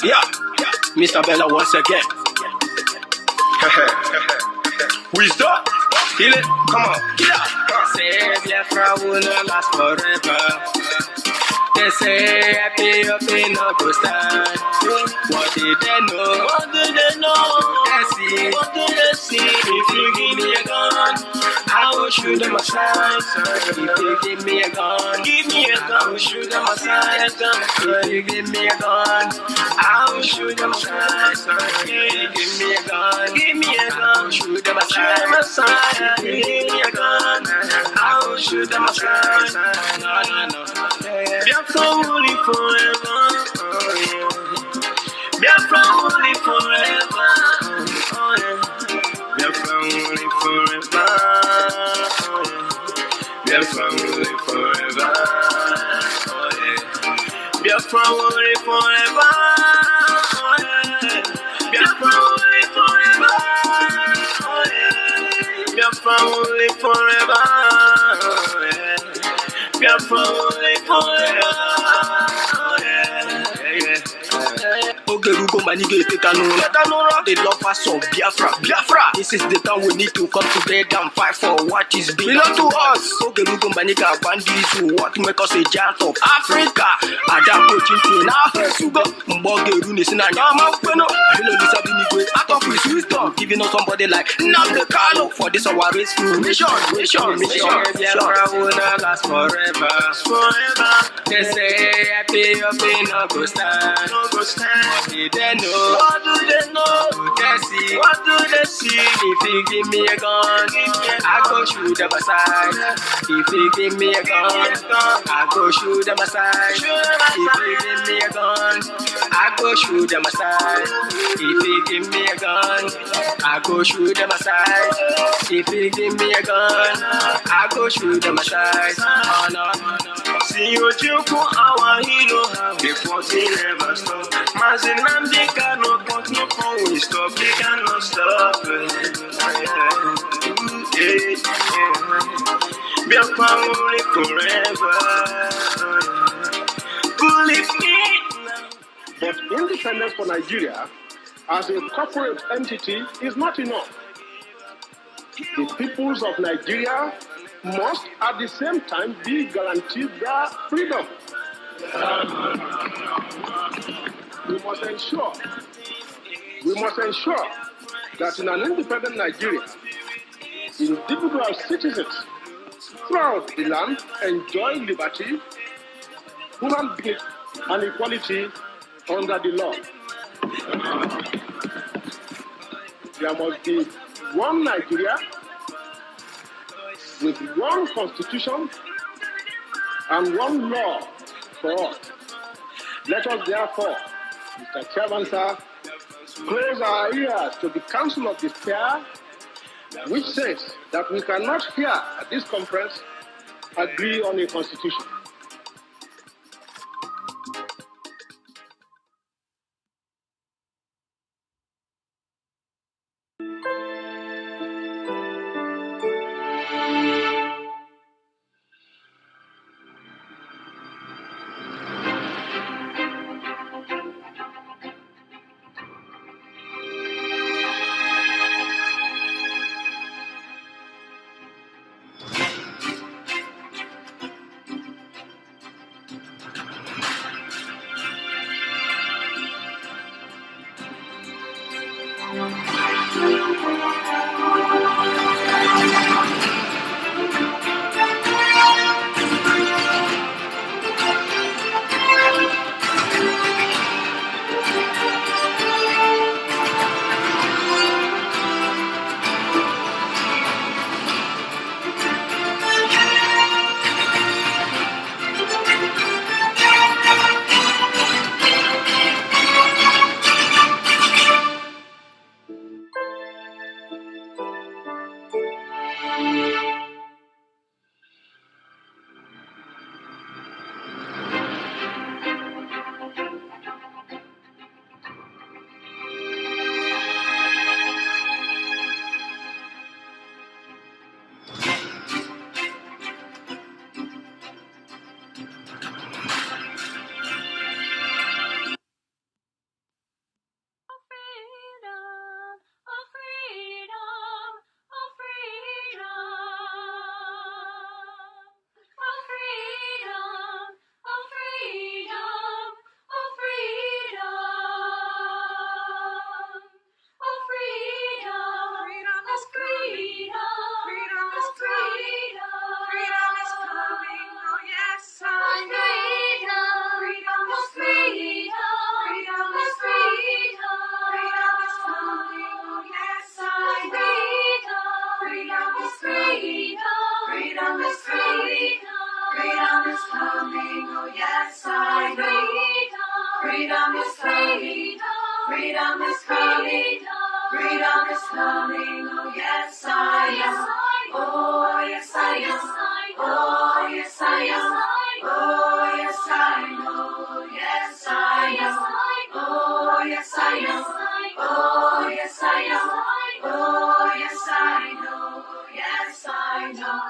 Yeah, Mr. Bella once again. Wisdom, kill it, come on, kill it. Say Biafra will not last forever. They say IPOB no go stand. What did they know? What do they know? What do they see? If you give me a gun, I will shoot them aside. If you give me a gun, I will shoot them aside. If you give me a gun, I will shoot them aside. If you give me a gun, I will shoot them aside. If you give me a gun, I will shoot them aside. No. Biafra will live forever. Oh yeah. Biafra will live forever. Oh yeah. Biafra will live forever. Oh yeah. Biafra will live forever. Oh yeah. Biafra will live forever. Oh yeah. Biafra will live forever. Oh yeah. Biafra will live forever. Oh yeah. Biafra will live forever. Oh yeah. Ogerugo manige tetanura. The lovers of Biafra. This is the time we need to come together and fight for what is belong to us. Ogerugo maniga bandits who what make us a giant of Africa. Adabo chinti na fesugo. Mbogeru nisina nyama kweno. Hello Lisa Binigwe. Out of his wisdom, giving us somebody like Nnamdi Kanu for this our race mission. Biafra will not last forever. They say IPOB no go stand. What do they know? What do they see? If you give me a gun, I go shoot them aside. If you give me a gun, I go shoot them aside. If you give me a gun, I go shoot them aside. If you give me a gun, I go shoot them aside. If you give me a gun, I go shoot them aside. Oh no. See you joke our hero. Before they never stop. MAZI Nnamdi Kanu, but no phone will stop. They cannot stop it. Biafra will live forever. Believe me. But independence for Nigeria as a corporate entity is not enough. The peoples of Nigeria must at the same time be guaranteed their freedom. We must ensure that in an independent Nigeria, individual citizens throughout the land enjoy liberty, human dignity, and equality under the law. There must be one Nigeria with one constitution and one law for all. Let us therefore, Mr. Chairman, sir, close our ears to the Council of Despair, which says that we cannot here at this conference agree on a constitution. Freedom is coming. Freedom is coming. Freedom is coming. Oh yes, I am. Oh yes, I am. Oh yes, I am. Oh yes, I know. Yes, I am. Oh yes, I am. Oh yes, I am. Oh yes, I know. Yes, I know.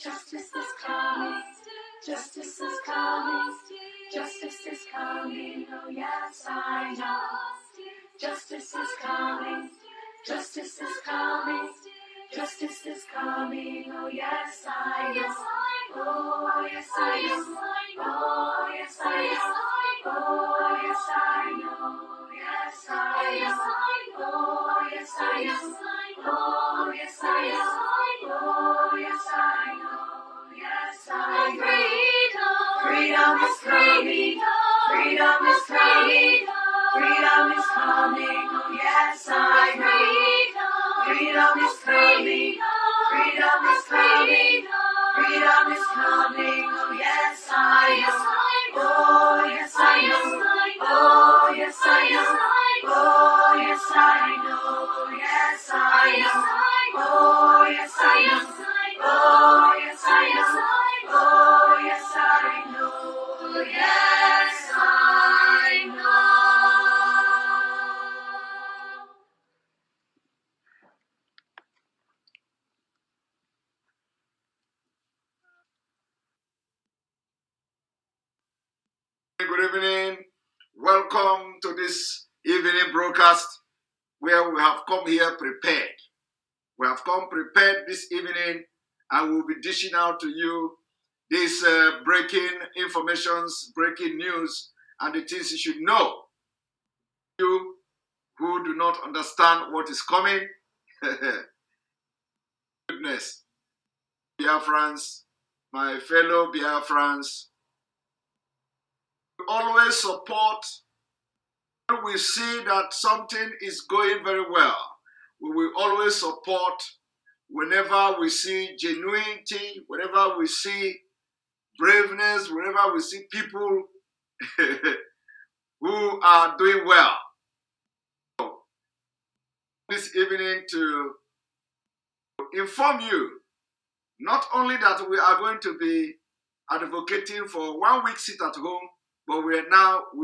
Justice is coming. Justice is coming. Justice is coming. Oh yes, I know. Justice is coming. Justice is coming. Justice is coming. Oh yes, I know. Oh yes, I am. Oh yes, I am. Oh yes, I know. Yes, I am. Oh yes, I am. Oh yes, I am. Oh yes, I know. Yes, I know. Freedom is coming. Freedom is coming. Freedom is coming. Oh yes, I know. Freedom is coming. Freedom is coming. Freedom is coming. Oh yes, I am. Oh yes, I am. Oh yes, I am. Oh yes, I know. Yes, I am. Oh yes, I am. Oh yes, I am. Oh yes, I know. Yes, I know. Good evening. Welcome to this evening broadcast where we have come here prepared. We have come prepared this evening and we'll be dishing out to you these breaking informations, breaking news, and the things you should know. You who do not understand what is coming, goodness, Biafrans, my fellow Biafrans, we always support when we see that something is going very well. We will always support whenever we see genuinity, whenever we see braveness, whenever we see people who are doing well. So, this evening to inform you, not only that we are going to be advocating for 1 week sit at home, but we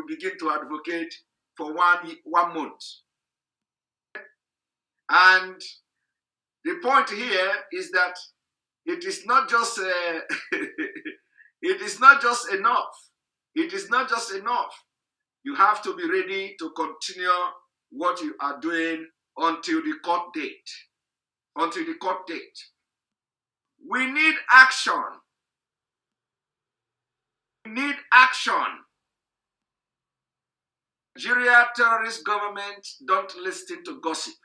begin to advocate for one month. And the point here is that it is not just it is not just enough. It is not just enough. You have to be ready to continue what you are doing until the court date. Until the court date. We need action. We need action. Nigeria terrorist government don't listen to gossip.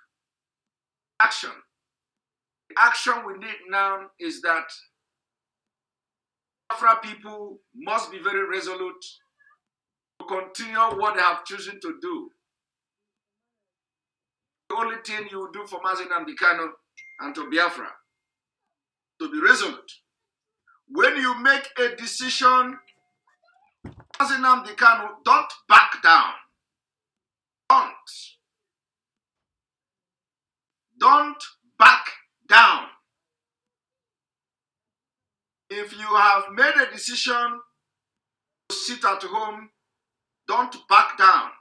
Action. The action we need now is that Biafra people must be very resolute to continue what they have chosen to do. The only thing you will do for MAZI and to Biafra, to be resolute. When you make a decision, MAZI don't back down. Don't back down. If you have made a decision to sit at home, don't back down.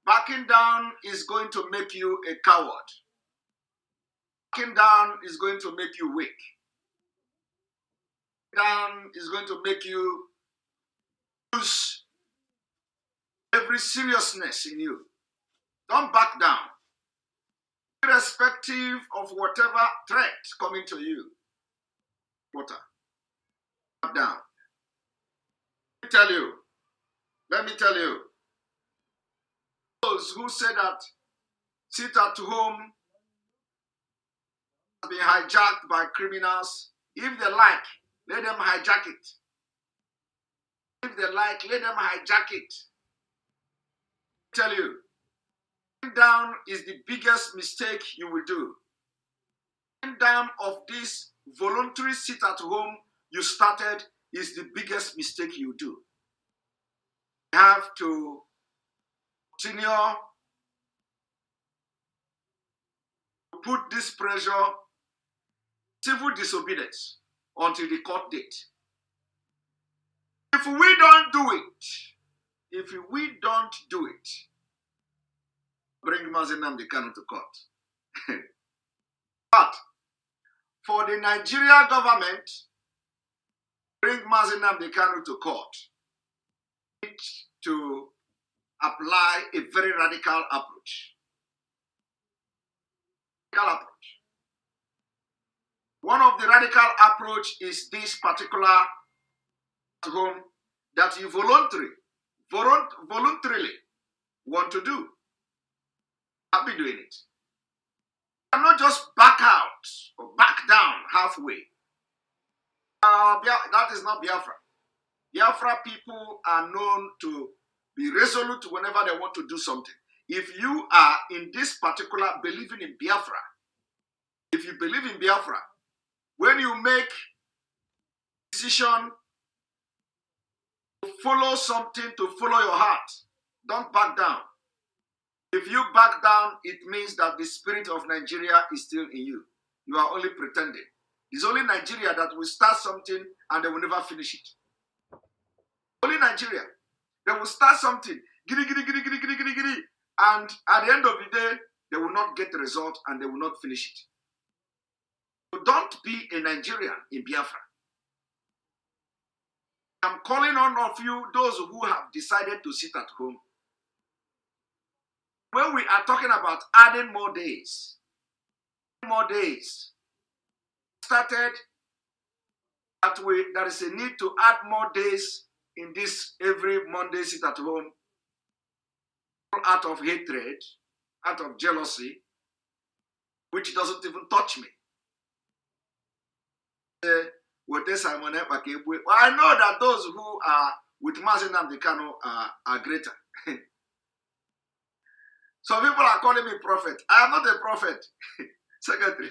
Backing down is going to make you a coward. Backing down is going to make you weak. Down is going to make you lose every seriousness in you. Don't back down. Irrespective of whatever threat coming to you. Back down. Let me tell you. Those who say that sit at home has been hijacked by criminals. If they like, let them hijack it. If they like, let them hijack it. I tell you, sitting down is the biggest mistake you will do. Sitting down of this voluntary sit at home you started is the biggest mistake you do. have to continue to put this pressure, civil disobedience, until the court date. If we don't do it, bring MAZI Nnamdi Kanu to court. But for the Nigeria government, bring MAZI Nnamdi Kanu to court, to apply a very radical approach. One of the radical approach is this particular home that you voluntarily want to do. I'll be doing it. I'm not just back out or back down halfway. That is not Biafra. Biafra people are known to be resolute whenever they want to do something. If you are in this particular believing in Biafra, if you believe in Biafra, when you make a decision to follow something, to follow your heart, don't back down. If you back down, it means that the spirit of Nigeria is still in you. You are only pretending. It's only Nigeria that will start something and they will never finish it. Only Nigeria. They will start something, giddy, and at the end of the day, they will not get the result and they will not finish it. So don't be a Nigerian in Biafra. I'm calling on all of you, those who have decided to sit at home. When we are talking about adding more days, started that there is a need to add more days in this every Monday sit at home, out of hatred, out of jealousy, which doesn't even touch me. Well, I know that those who are with MAZI Nnamdi Kanu are greater. Some people are calling me prophet. I am not a prophet. Secretary,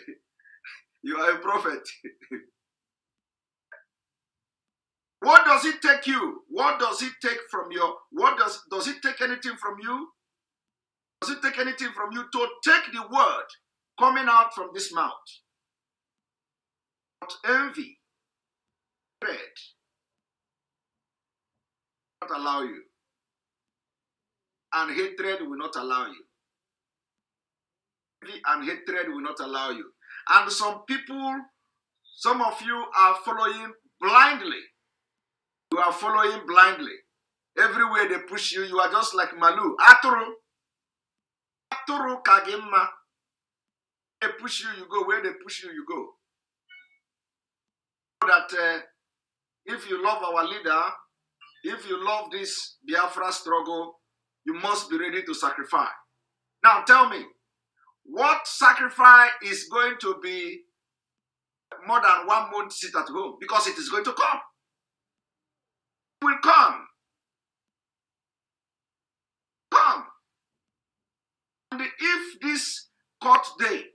you are a prophet. What does it take you? What does it take from your, does it take anything from you? Does it take anything from you to take the word coming out from this mouth? But envy, dread, will not allow you. And hatred will not allow you. Envy and hatred will not allow you. And some people, some of you are following blindly. You are following blindly. Everywhere they push you, you are just like Malu. Aturu kagema. They push you, you go. Where they push you, you go. That if you love our leader, if you love this Biafra struggle, you must be ready to sacrifice. Now tell me, what sacrifice is going to be more than 1 month sit at home? Because it is going to come. It will come. And if this court day,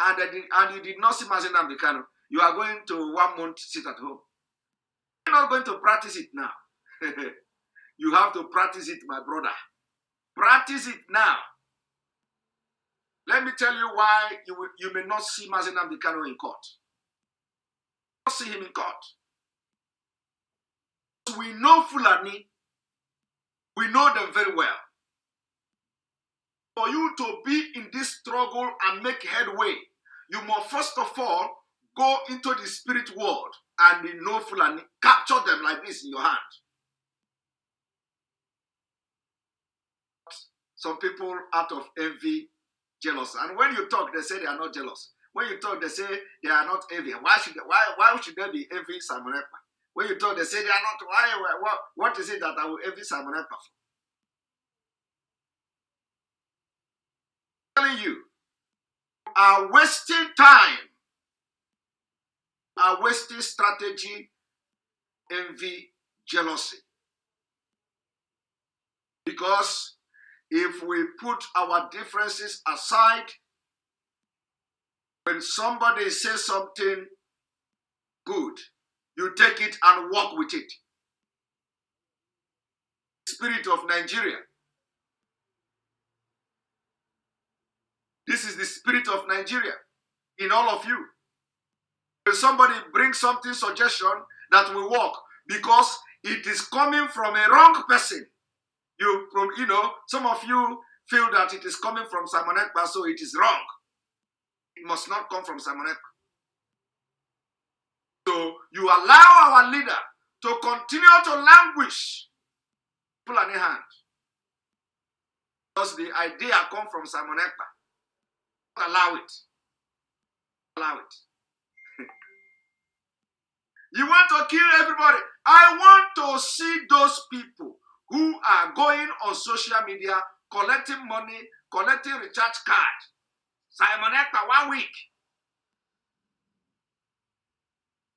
and you did not see MAZI Nnamdi Kanu, you are going to 1 month sit at home. You're not going to practice it now. You have to practice it, my brother. Practice it now. Let me tell you why you may not see MAZI Nnamdi Kanu in court. Not see him in court. We know Fulani. We know them very well. For you to be in this struggle and make headway, you must first of all go into the spirit world and know Fulani. Capture them like this in your hand. Some people out of envy, jealous. And when you talk, they say they are not jealous. When you talk, they say they are not envy. Why should they be envy Simon Ekpa? When you talk, they say they are not. What is it that I will envy Simon Ekpa for? I'm telling you, are wasting time, are wasting strategy, envy, jealousy. Because if we put our differences aside, when somebody says something good, You take it and walk with it. Spirit of Nigeria. This is the spirit of Nigeria in all of you. When somebody brings something, suggestion that will work, because it is coming from a wrong person. Some of you feel that it is coming from Simon Ekpa, so it is wrong. It must not come from Simon Ekpa. So you allow our leader to continue to languish, pull on your hand, because the idea comes from Simon Ekpa. Allow it. Allow it. You want to kill everybody. I want to see those people who are going on social media, collecting money, collecting recharge card. Simon Ekpa 1 week.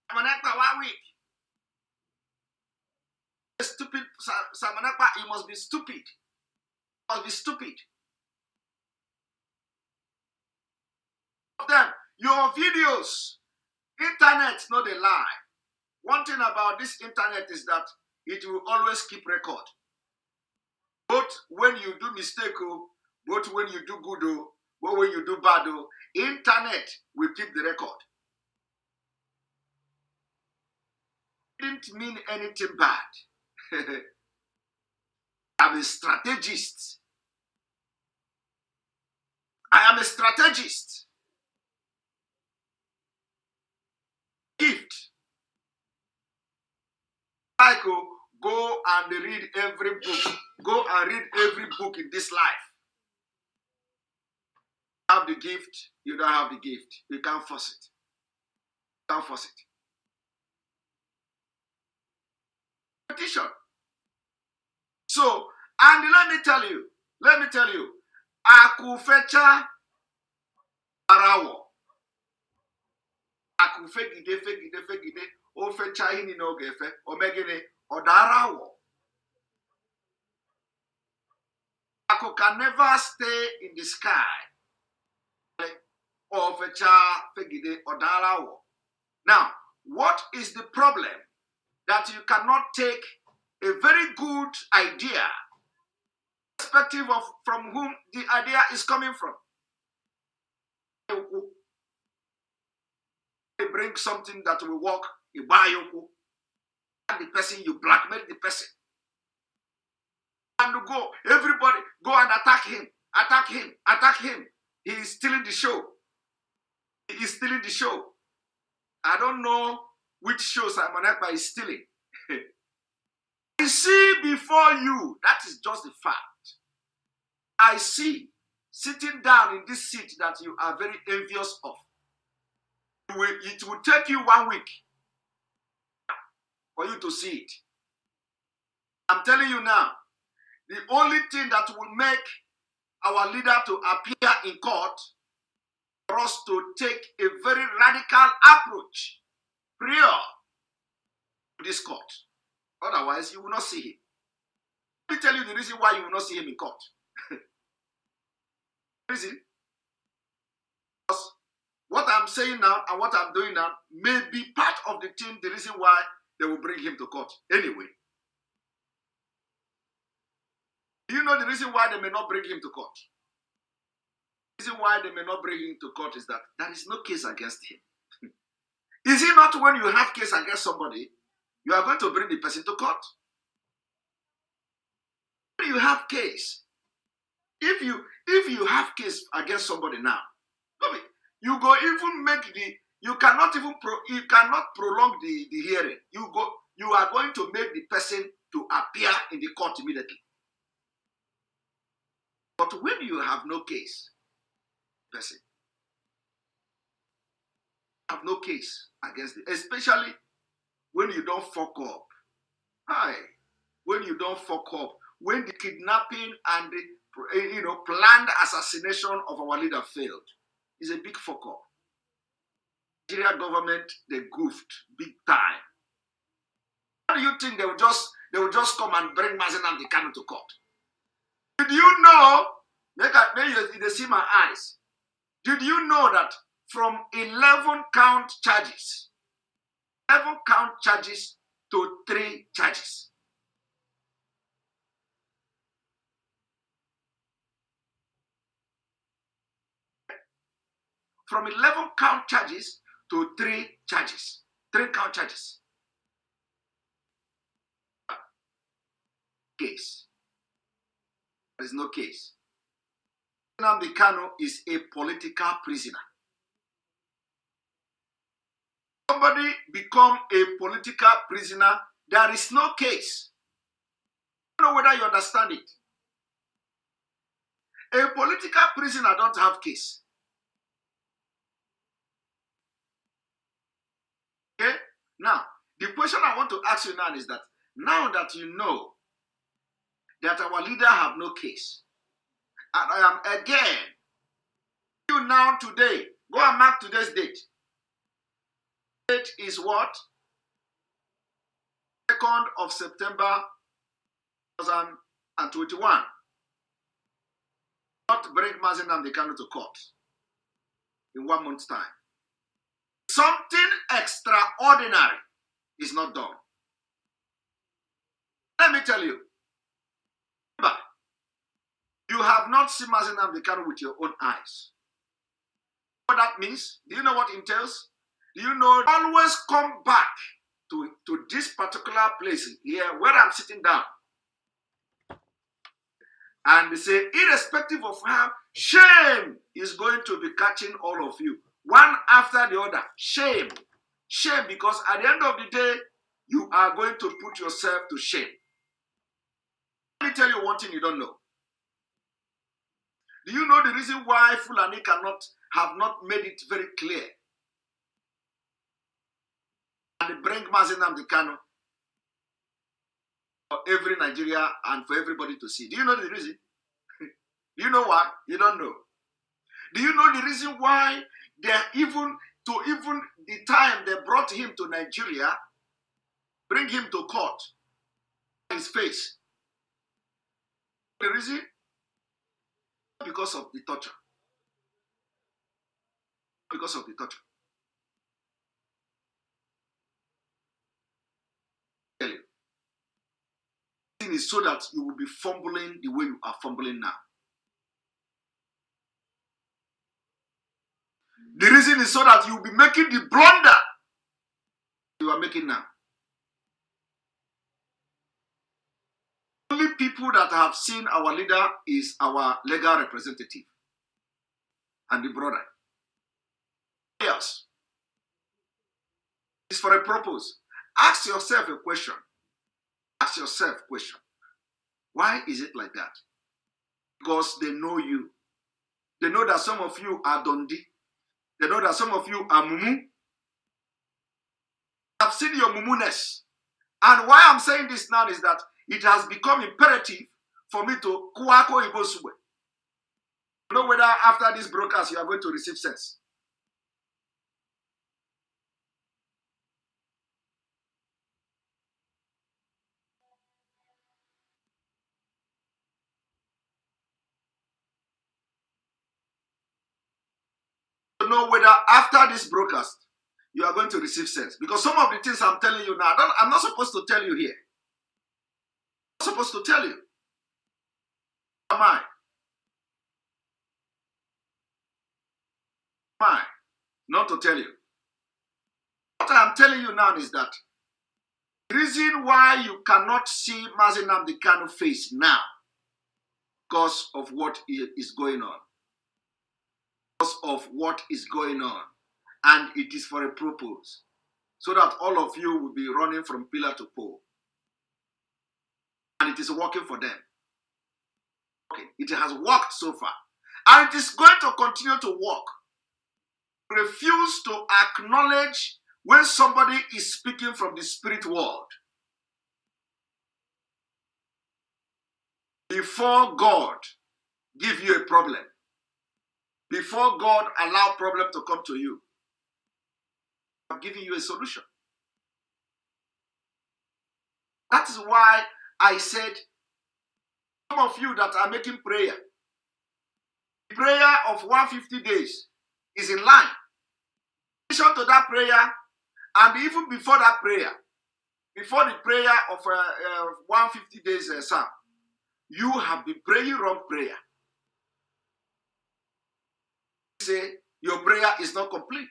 Simon Ekpa 1 week. Stupid Simon Ekpa, he must be stupid. He must be stupid. Of them, your videos, internet, no they lie. One thing about this internet is that it will always keep record. Both when you do mistake, both when you do good, both when you do bad, internet will keep the record. It didn't mean anything bad. I'm a strategist. I am a strategist. Gift. Like go and read every book. Go and read every book in this life. Have the gift, you don't have the gift. You can't force it. You can't force it. Competition. So, and let me tell you, akufecha arawo. Akufegide, ofecha hini no gefe, omegene odarawo. Aku can never stay in the sky. Ofecha fegide odarawo. Now, what is the problem? That you cannot take a very good idea, perspective of from whom the idea is coming from. They bring something that will work, you buy yoku, and the person, you blackmail the person. And you go, everybody go and attack him, attack him, attack him. He is stealing the show. He is stealing the show. I don't know which show Simon Ekpa is stealing. I see before you, that is just the fact. I see sitting down in this seat that you are very envious of. It will take you 1 week for you to see it. I'm telling you now, the only thing that will make our leader to appear in court for us to take a very radical approach prior to this court. Otherwise, you will not see him. Let me tell you the reason why you will not see him in court. Reason? Because what I'm saying now and what I'm doing now may be part of the thing, the reason why they will bring him to court. Anyway. Do you know the reason why they may not bring him to court? The reason why they may not bring him to court is that there is no case against him. Is it not when you have case against somebody, you are going to bring the person to court? When you have case, if you have case against somebody now, you go even make you cannot prolong the hearing. You are going to make the person to appear in the court immediately. But when you have no case, person have no case against it, especially when you don't fuck up. When you don't fuck up, when the kidnapping and the planned assassination of our leader failed, is a big fuck up. Nigeria government, they goofed big time. How do you think they will just come and bring MAZI and Kanu to court? Did you know? Maybe you see my eyes. Did you know that from 11 count charges, 11 count charges to 3 charges. From 11 count charges to 3 charges. 3 count charges. Case. There is no case. Nnamdi Kanu is a political prisoner. Somebody become a political prisoner, there is no case. I don't know whether you understand it. A political prisoner don't have case. Okay? Now, the question I want to ask you now is that, now that you know that our leader have no case, and I am again, you now today, go and mark today's date. Date is what? 2nd of September 2021. Not bring MAZI Nnamdi Kanu to court in 1 month's time. Something extraordinary is not done. Let me tell you. Remember, you have not seen MAZI Nnamdi Kanu with your own eyes. What that means? Do you know what it entails? Do you know, always come back to this particular place here where I'm sitting down. And they say, irrespective of how, shame is going to be catching all of you. One after the other. Shame. Shame, because at the end of the day, you are going to put yourself to shame. Let me tell you one thing you don't know. Do you know the reason why Fulani have not made it very clear? And they bring MAZI Nnamdi Kanu for every Nigeria and for everybody to see. Do you know the reason? You know why? You don't know. Do you know the reason why they even the time they brought him to Nigeria, bring him to court, his face? The reason? Because of the torture. Because of the torture. Tell you. The thing is so that you will be fumbling the way you are fumbling now. The reason is so that you will be making the blunder you are making now. Only people that have seen our leader is our legal representative and the brother. Yes. It's for a purpose. Ask yourself a question. Ask yourself a question. Why is it like that? Because they know you. They know that some of you are Dondi. They know that some of you are Mumu. I've seen your Mumuness. And why I'm saying this now is that it has become imperative for me to Kuwako Ibosube. I don't know whether after this broadcast you are going to receive sense. To know whether after this broadcast you are going to receive sense. Because some of the things I'm telling you now, I'm not supposed to tell you here. I'm supposed to tell you. Am I? Am I? Not to tell you. What I'm telling you now is that the reason why you cannot see MAZI Nnamdi Kanu face now, because of what is going on. Because of what is going on. And it is for a purpose. So that all of you will be running from pillar to pole. And it is working for them. Okay, it has worked so far. And it is going to continue to work. Refuse to acknowledge when somebody is speaking from the spirit world. Before God give you a problem. Before God allow problem to come to you. I'm giving you a solution. That is why I said, some of you that are making prayer, the prayer of 150 days is in line. In addition to that prayer, And even before that prayer, before the prayer of 150 days psalm, you have been praying wrong prayer. Say your prayer is not complete.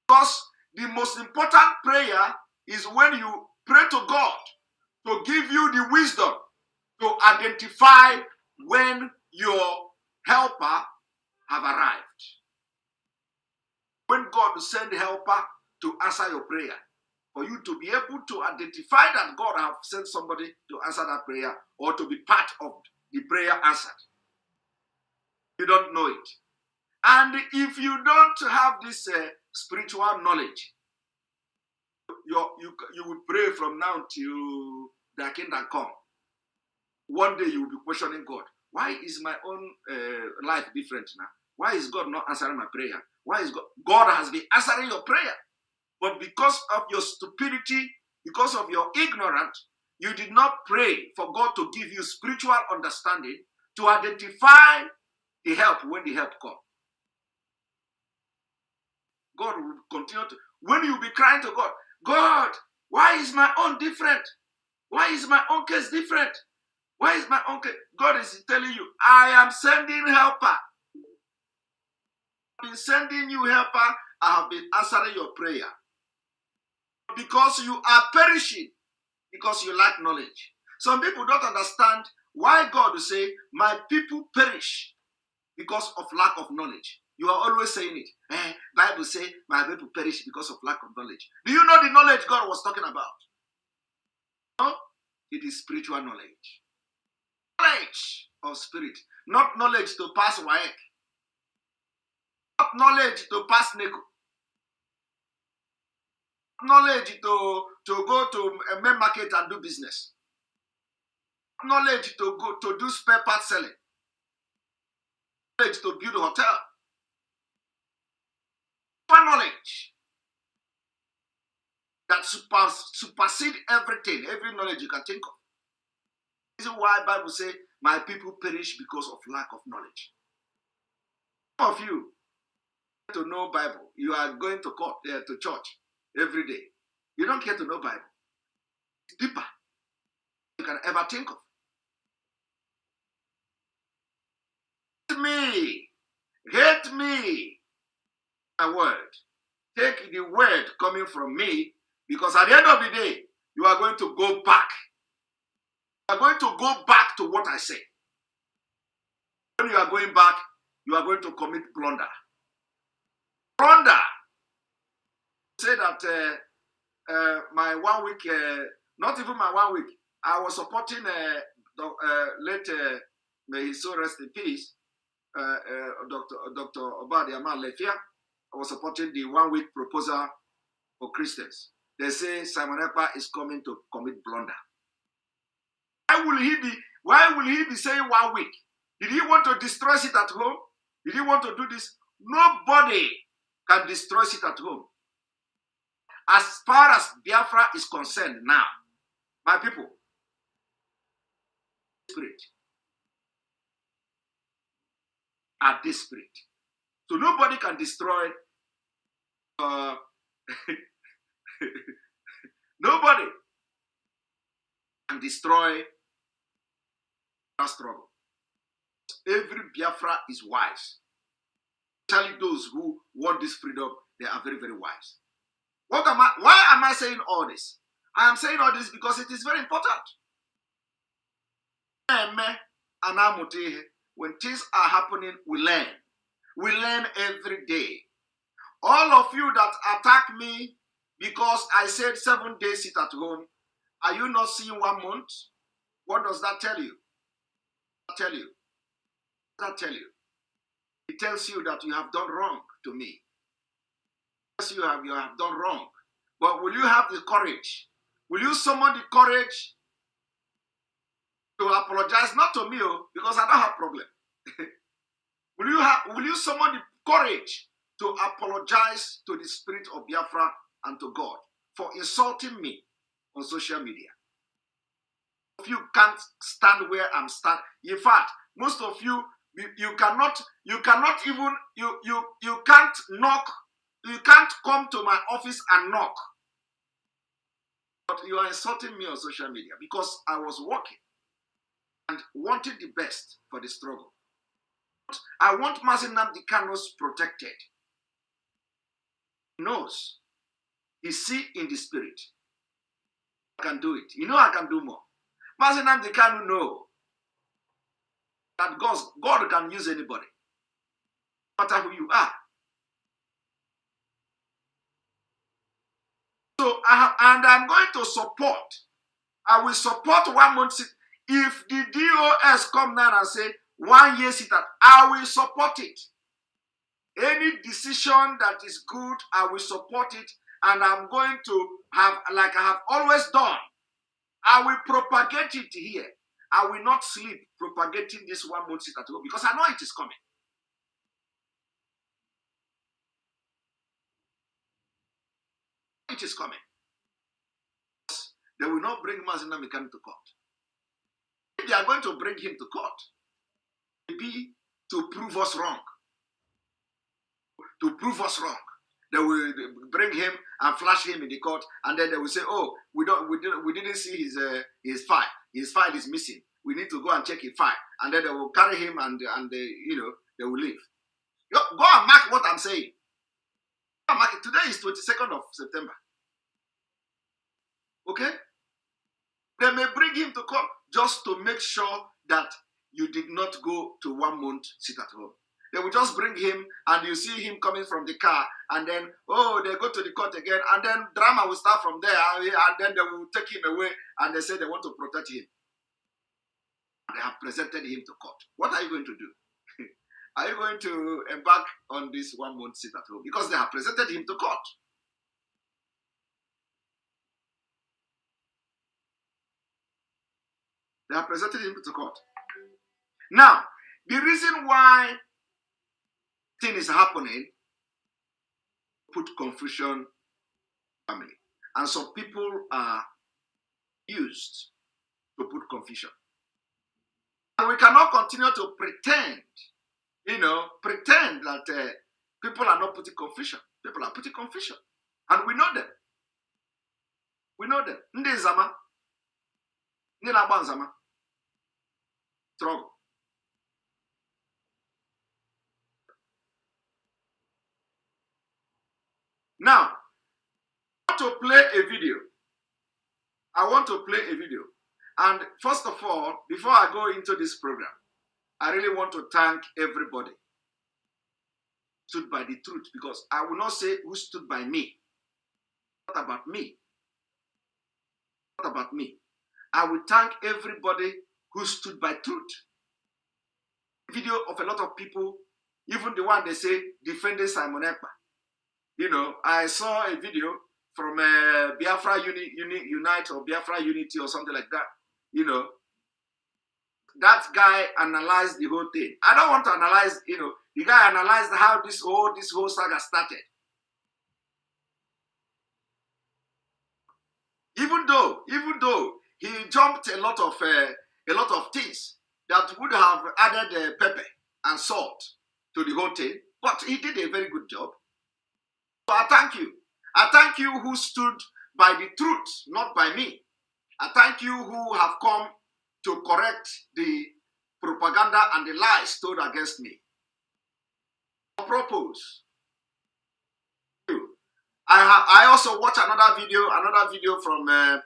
Because the most important prayer is when you pray to God to give you the wisdom to identify when your helper have arrived. When God send helper to answer your prayer, for you to be able to identify that God have sent somebody to answer that prayer or to be part of the prayer answered. You don't know it. And if you don't have this spiritual knowledge, you will pray from now till the kingdom come. One day you will be questioning God. Why is my own life different now? Why is God not answering my prayer? Why is God has been answering your prayer? But because of your stupidity, because of your ignorance, you did not pray for God to give you spiritual understanding to identify the help when the help comes. God will continue to, when you be crying to God, God, why is my own different? Why is my own case different? Why is my own case? God is telling you, I am sending helper. I've been sending you helper. I have been answering your prayer. Because you are perishing, because you lack knowledge. Some people don't understand why God will say, my people perish because of lack of knowledge. You are always saying it. Bible say, my people perish because of lack of knowledge. Do you know the knowledge God was talking about? No, it is spiritual knowledge. Knowledge of spirit. Not knowledge to pass WAEC. Not knowledge to pass NECO. Knowledge to go to a main market and do business. Knowledge to go to do spare part selling. Knowledge to build a hotel. Knowledge that supersede everything, every knowledge you can think of. This is why the Bible says, my people perish because of lack of knowledge. Some of you to know Bible, you are going to court, to church every day. You don't care to know Bible. It's deeper you can ever think of. Hate me, a word. Take the word coming from me, because at the end of the day, you are going to go back. You are going to go back to what I say. When you are going back, you are going to commit blunder. Blunder. Say that my 1 week, not even my 1 week, I was supporting late, may he so rest in peace, Dr. Obadiah Lefia. I was supporting the 1 week proposal for Christians. They say Simon Ekpa is coming to commit blunder. Why will he be saying 1 week? Did he want to destroy it at home? Did he want to do this? Nobody can destroy it at home. As far as Biafra is concerned now, my people, spirit are desperate. So nobody can destroy nobody can destroy that struggle. Every Biafra is wise. Especially those who want this freedom, they are very, very wise. Why am I saying all this? I am saying all this because it is very important. When things are happening, we learn. We learn every day. All of you that attack me because I said 7 days sit at home, are you not seeing 1 month? What does that tell you? Tell you? That tell you? It tells you that you have done wrong to me. Yes, you have done wrong. But will you have the courage? Will you summon the courage to apologize? Not to me, because I don't have problem. Will you summon the courage to apologize to the spirit of Biafra and to God for insulting me on social media? If you can't stand where I'm standing, in fact, most of you, you can't knock You can't come to my office and knock. But you are insulting me on social media because I was working and wanting the best for the struggle. I want MAZI Nnamdi Kanu protected. He knows. He see in the spirit. I can do it. You know I can do more. MAZI Nnamdi Kanu know that God can use anybody, no matter who you are. So I'm going to support. I will support 1 month sit. If the DOS come down and say 1 year sit out, I will support it. Any decision that is good, I will support it. And I'm going to have, like I have always done, I will propagate it here. I will not sleep propagating this 1 month sit at home because I know it is coming. It is coming. They will not bring MAZI Nnamdi Kanu to court. If they are going to bring him to court, it will be to prove us wrong. To prove us wrong. They will bring him and flash him in the court, and then they will say, "Oh, we didn't see his file. His file is missing. We need to go and check his file." And then they will carry him and they will leave. Go and mark what I'm saying. Go and mark it. Today is 22nd of September. Okay? They may bring him to court just to make sure that you did not go to 1 month sit at home. They will just bring him and you see him coming from the car and then, oh, they go to the court again and then drama will start from there and then they will take him away and they say they want to protect him. They have presented him to court. What are you going to do? Are you going to embark on this 1 month sit at home? Because they have presented him to court. They have presented him to court. Now, the reason why thing is happening, put confusion in the family. And some people are used to put confusion. And we cannot continue to pretend, that people are not putting confusion. People are putting confusion. And we know them. We know them. Ndi Zama. Ndi Naban Zama. Struggle. Now, I want to play a video. And first of all, before I go into this program, I really want to thank everybody who stood by the truth, because I will not say who stood by me. Not about me. Not about me. I will thank everybody who stood by truth. Video of a lot of people, even the one they say defending Simon Ekpa. I saw a video from Biafra Unite or Biafra Unity or something like that. That guy analyzed the whole thing. I don't want to analyze, the guy analyzed how this whole saga started. Even though he jumped a lot of things that would have added pepper and salt to the whole thing, but he did a very good job. So I thank you. I thank you who stood by the truth, not by me. I thank you who have come to correct the propaganda and the lies told against me. I propose. I also watched another video from I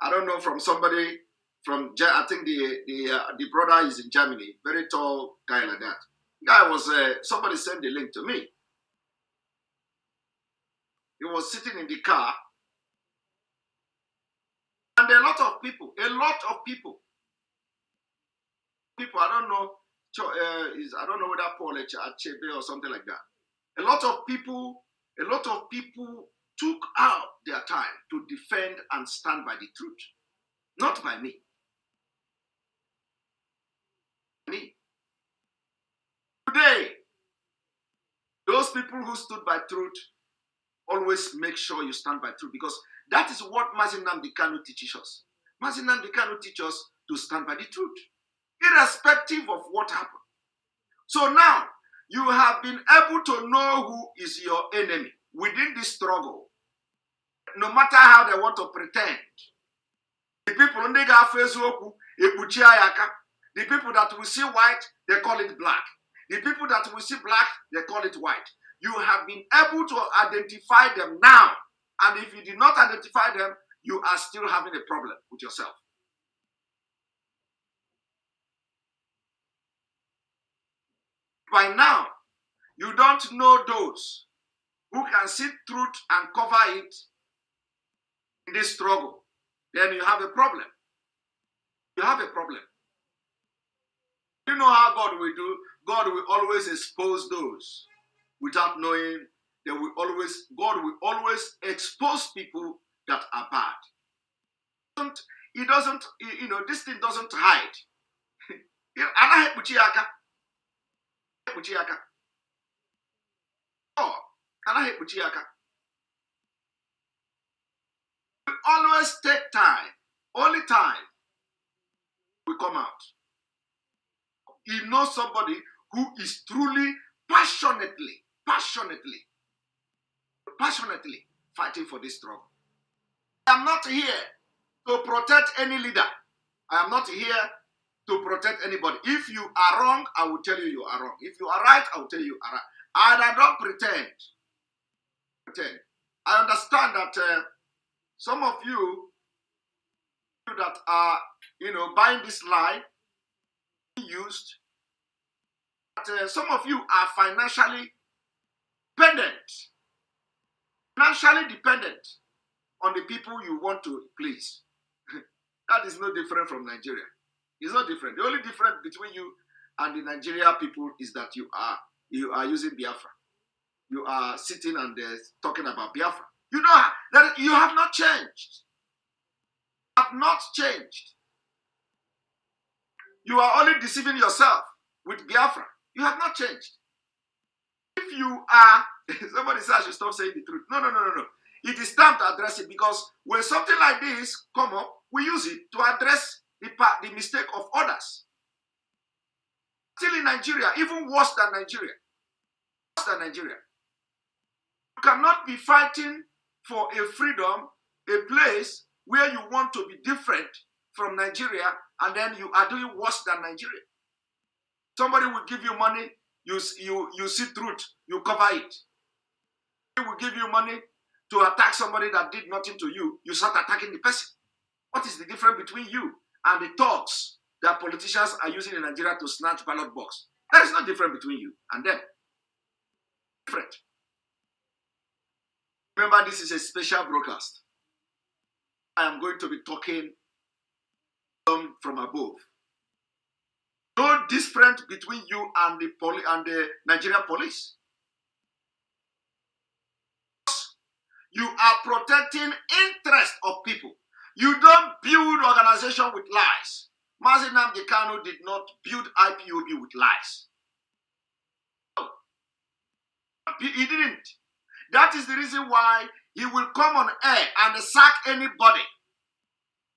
don't know, from somebody from, I think the brother is in Germany, very tall guy like that. The guy was somebody sent the link to me. He was sitting in the car, and a lot of people, I don't know, I don't know whether Paul Achebe or something like that. A lot of people took out their time to defend and stand by the truth, not by me. Today, those people who stood by truth, always make sure you stand by truth, because that is what MAZI Nnamdi Kanu teaches us. MAZI Nnamdi Kanu teaches us to stand by the truth, irrespective of what happened. So now, You have been able to know who is your enemy within this struggle. No matter how they want to pretend. The people in the the people that will see white, they call it black. The people that will see black, they call it white. You have been able to identify them now. And if you did not identify them, you are still having a problem with yourself. By now, you don't know those who can see truth and cover it in this struggle. Then you have a problem. You have a problem. You know how God will do? God will always expose those without knowing. God will always expose people that are bad. He doesn't, this thing doesn't hide. We always take time. Only time will come out. You know somebody who is truly passionately fighting for this struggle. I am not here to protect any leader. I am not here to protect anybody. If you are wrong, I will tell you you are wrong. If you are right, I will tell you you are right. And I don't pretend. I understand that some of you that are, buying this lie used, that some of you are financially dependent on the people you want to please. That is no different from Nigeria. It's not different. The only difference between you and the Nigeria people is that you are using Biafra. You are sitting and talking about Biafra. You know that you have not changed. You have not changed. You are only deceiving yourself with Biafra. You have not changed. If you are, somebody says I should stop saying the truth. No. It is time to address it, because when something like this come up, we use it to address the mistake of others. Still in Nigeria, even worse than Nigeria. You cannot be fighting for a freedom, a place where you want to be different from Nigeria, and then you are doing worse than Nigeria. Somebody will give you money, you see truth, you cover it. They will give you money to attack somebody that did nothing to you, you start attacking the person. What is the difference between you and the thugs that politicians are using in Nigeria to snatch ballot box? There is no difference between you and them. Different. Remember, this is a special broadcast. I am going to be talking from above. No difference between you and the Nigerian police. You are protecting interest of people. You don't build organization with lies. MAZI Nnamdi Kanu did not build IPOB with lies. No. He didn't. That is the reason why he will come on air and sack anybody.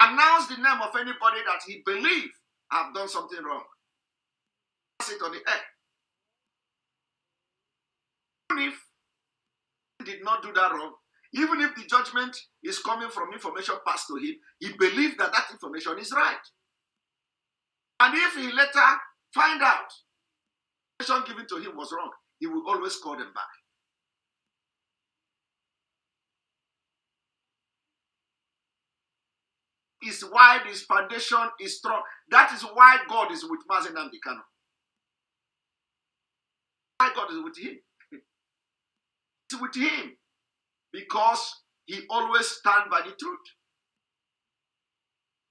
Announce the name of anybody that he believes have done something wrong. It on the air. Even if he did not do that wrong, even if the judgment is coming from information passed to him, he believes that that information is right. And if he later find out the information given to him was wrong, he will always call them back. Is why this foundation is strong. That is why God is with MAZI Nnamdi Kanu. Why God is with him. It's with him because he always stands by the truth.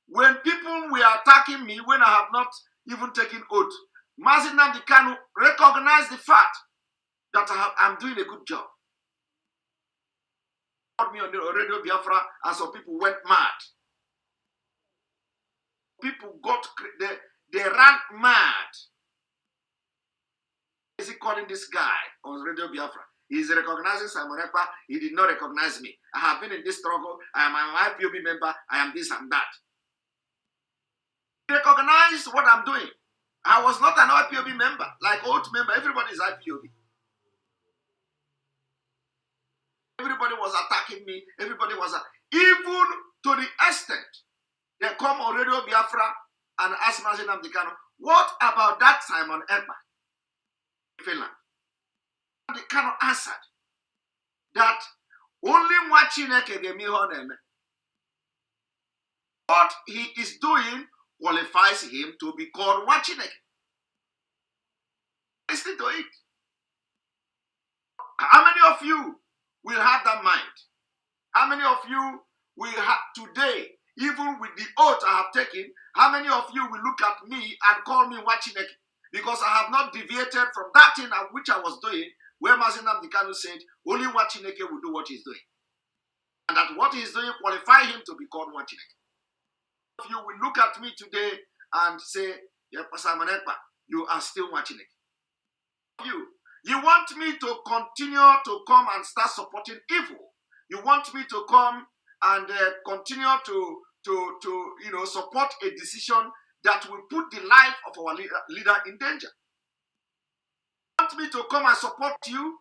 When people were attacking me, when I have not even taken oath, MAZI Nnamdi Kanu recognized the fact that I'm doing a good job. He called me on the radio Biafra and some people went mad. People they ran mad. Is he calling this guy on Radio Biafra? He's recognizing Simon Ekpa. He did not recognize me. I have been in this struggle. I am an IPOB member. I am this and that. He recognized what I'm doing. I was not an IPOB member, like old member. Everybody is IPOB. Everybody was attacking me. Everybody was, even to the extent, they come on Radio Biafra and ask MAZI Nnamdi Kanu, what about that time on EKPA in Finland? Nnamdi Kanu answered that only what Chineke gave me honor. What he is doing qualifies him to be called what Chineke. Listen to it. How many of you will have that mind? How many of you will have today, even with the oath I have taken, how many of you will look at me and call me Wachineke? Because I have not deviated from that thing which I was doing, where MAZI Nnamdi Kanu said, only Wachineke will do what he's doing. And that what he's doing qualify him to be called Wachineke. If you will look at me today and say, you are still Wachineke. You want me to continue to come and start supporting evil. You want me to come and continue to support a decision that will put the life of our leader in danger. You want me to come and support you?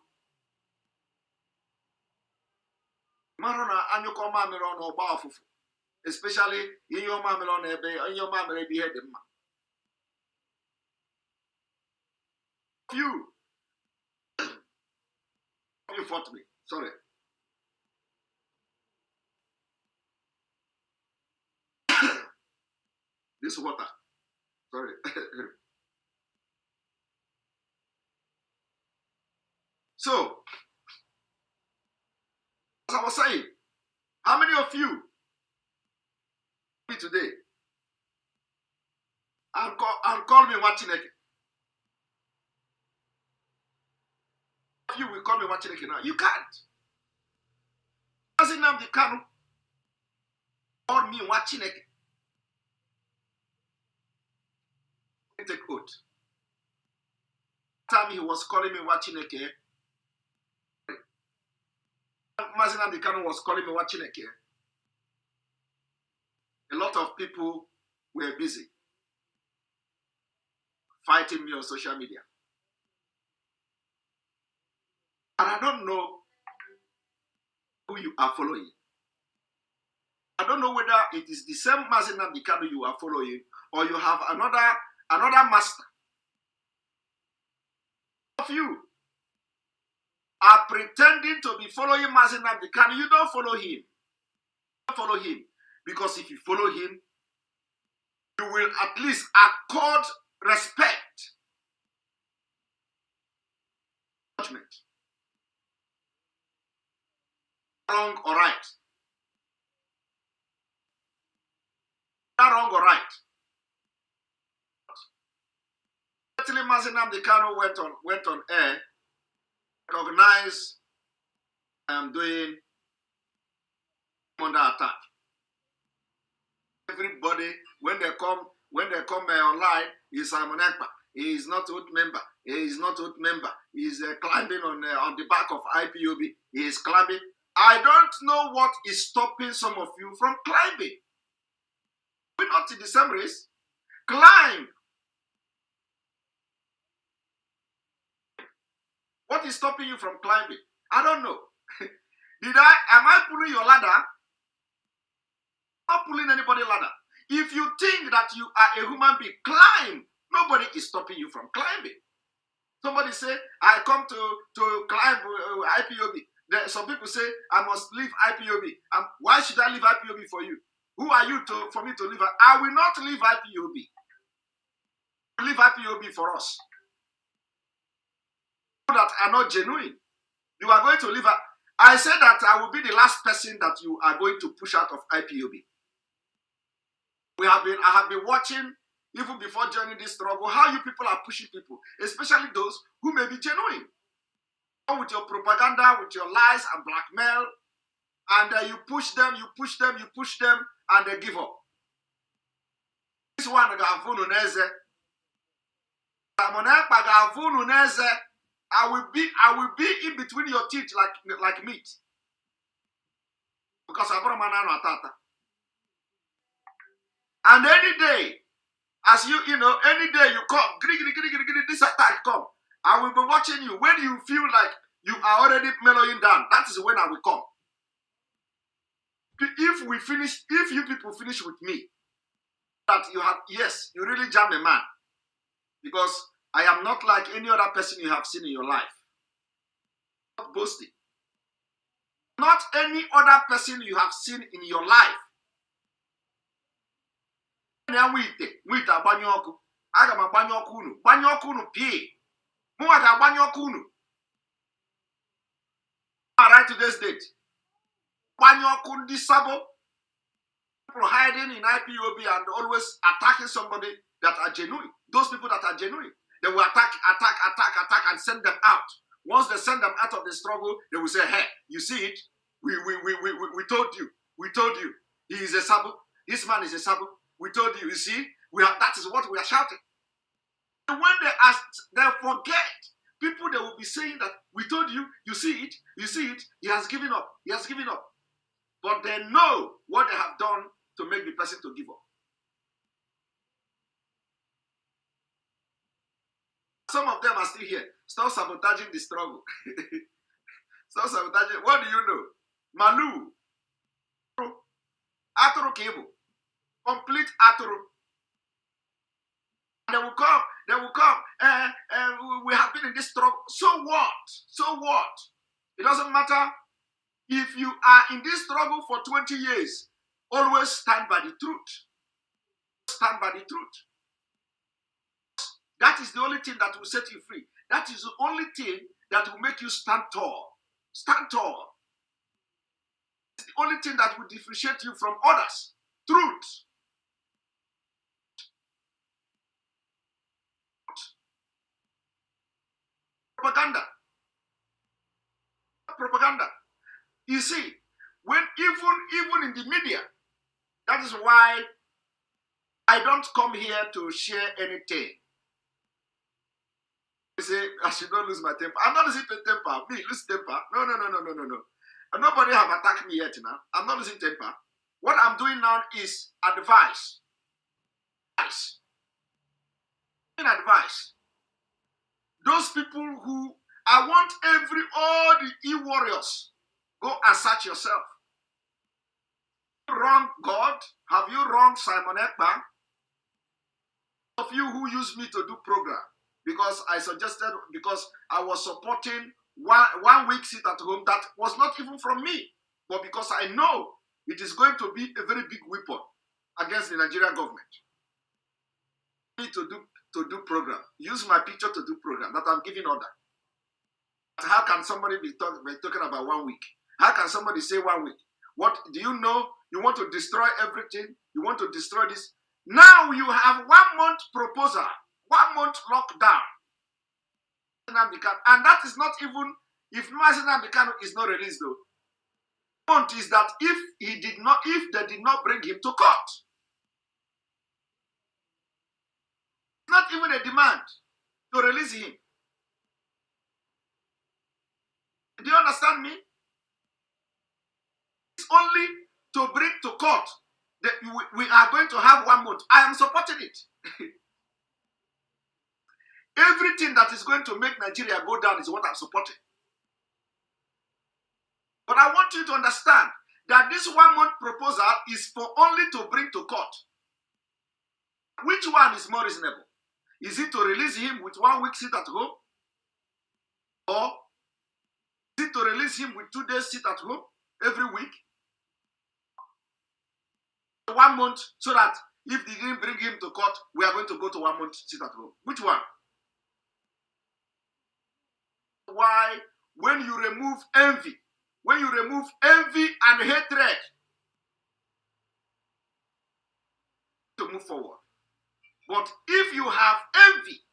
Especially in your mamelon in your mamre be head. You fought me. Sorry. This water. Sorry. So, as I was saying, how many of you today and call me Wachineke? You will call me Wachineke now. You can't. MAZI Nnamdi Kanu called me Wachineke. Take oath. Time he was calling me Wachineke, MAZI Nnamdi Kanu was calling me Wachineke. A lot of people were busy fighting me on social media. And I don't know who you are following. I don't know whether it is the same MAZI Nnamdi Kanu you are following or you have another master. Of you are pretending to be following MAZI Nnamdi Kanu. You don't follow him. You don't follow him. Because if you follow him, you will at least accord respect. Judgment. Wrong or right. Not wrong or right. Actually, MAZI Nnamdi Kanu went on air. Recognize I am doing under attack. Everybody, when they come online, is Simon Ekpa. He is not oath member. He is not oath member. He is climbing on the back of IPOB. He is climbing. I don't know what is stopping some of you from climbing. We're not in the same race. Climb. What is stopping you from climbing? I don't know. Am I pulling your ladder? I'm not pulling anybody's ladder. If you think that you are a human being, climb. Nobody is stopping you from climbing. Somebody say, I come to climb IPOB. Some people say, I must leave IPOB. Why should I leave IPOB for you? Who are you for me to leave? I will not leave IPOB. Leave IPOB for us. That are not genuine. You are going to leave. I said that I will be the last person that you are going to push out of IPOB. I have been watching, even before joining this struggle, how you people are pushing people, especially those who may be genuine. With your propaganda, with your lies and blackmail, and you push them, and they give up. This one, I will be in between your teeth like meat. Because I brought my nana tata. And any day, As you know, any day you come, this attack come. I will be watching you. When you feel like you are already mellowing down, that is when I will come. If you people finish with me, that you have, yes, you really jam a man. Because I am not like any other person you have seen in your life. Not boasting. Not any other person you have seen in your life. Right to this date. People hiding in IPOB and always attacking somebody that are genuine. Those people that are genuine, they will attack, and send them out. Once they send them out of the struggle, they will say, hey, you see it? We told you. We told you. He is a sabo. This man is a sabo. We told you. You see? That is what we are shouting. And when they forget. People, they will be saying that we told you. You see it? You see it? He has given up. He has given up. But they know what they have done to make the person to give up. Some of them are still here. Stop sabotaging the struggle. Stop sabotaging. What do you know? Malu. Aturu cable. Complete Aturu. They will come. They will come. We have been in this struggle. So what? So what? It doesn't matter. If you are in this struggle for 20 years, always stand by the truth. Stand by the truth. That is the only thing that will set you free. That is the only thing that will make you stand tall. Stand tall. It's the only thing that will differentiate you from others. Truth. Propaganda. Propaganda. You see, when even in the media, that is why I don't come here to share anything. You say, I should not lose my temper. I'm not losing temper. Me, lose temper. No. And nobody have attacked me yet now. I'm not losing temper. What I'm doing now is advice. Advice. Those people who, I want all the e-warriors, go and search yourself. Have you wronged God? Have you wronged Simon Ekpa? Of you who used me to do program, because I was supporting one week sit at home that was not even from me, but because I know it is going to be a very big weapon against the Nigerian government. Me to do program, use my picture to do program that I'm giving order. How can somebody be talking about 1 week? How can somebody say 1 week? What do you know? You want to destroy everything. You want to destroy this. Now you have 1 month proposal, 1 month lockdown. And that is not even, if Mazi Nnamdi is not released though. The point is that if they did not bring him to court, it's not even a demand to release him. Do you understand me? It's only to bring to court that we are going to have 1 month. I am supporting it. Everything that is going to make Nigeria go down is what I'm supporting. But I want you to understand that this 1 month proposal is for only to bring to court. Which one is more reasonable? Is it to release him with 1 week sit at home? Or is it to release him with 2 days sit at home every week? 1 month, so that if they didn't bring him to court, we are going to go to 1 month sit at home. Which one? Why, when you remove envy and hatred, to move forward. But if you have envy,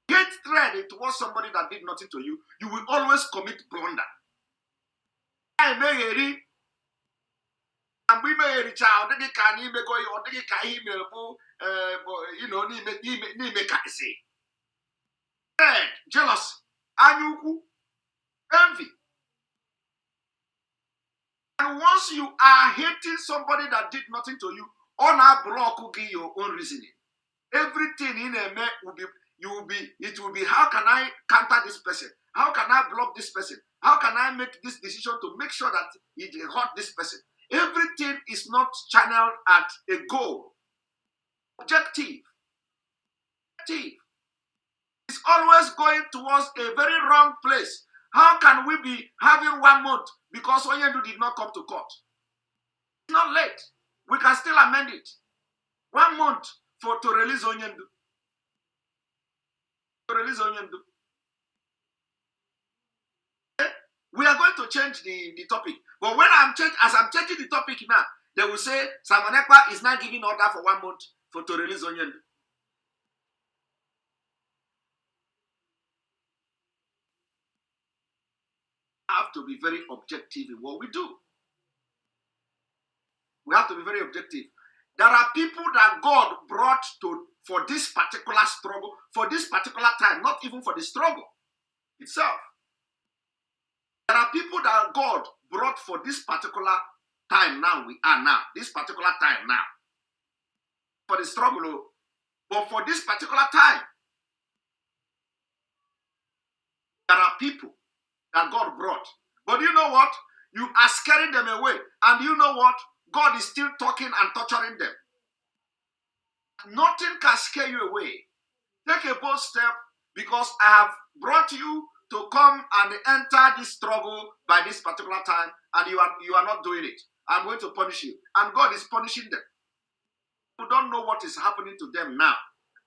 hatred towards somebody that did nothing to you, you will always commit blunder. And we may reach out, jealousy, envy. And once you are hating somebody that did nothing to you, on our block will give your own reasoning. Everything in a man will be, it will be, how can I counter this person? How can I block this person? How can I make this decision to make sure that it hurt this person? Everything is not channeled at a goal. Objective. It's always going towards a very wrong place. How can we be having 1 month because Onyendu did not come to court? It's not late. We can still amend it. 1 month to release Onyendu. We are going to change the topic. But when as I'm changing the topic now, they will say Simon Ekpa is now giving order for 1 month to release Onyendu. Have to be very objective in what we do. We have to be very objective. There are people that God brought for this particular struggle, for this particular time, not even for the struggle itself. There are people that God brought for this particular time now, we are now, this particular time now. For the struggle, but for this particular time, there are people that God brought. But you know what? You are scaring them away. And you know what? God is still talking and torturing them. Nothing can scare you away. Take a bold step, because I have brought you to come and enter this struggle by this particular time, and you are not doing it. I'm going to punish you. And God is punishing them. You don't know what is happening to them now.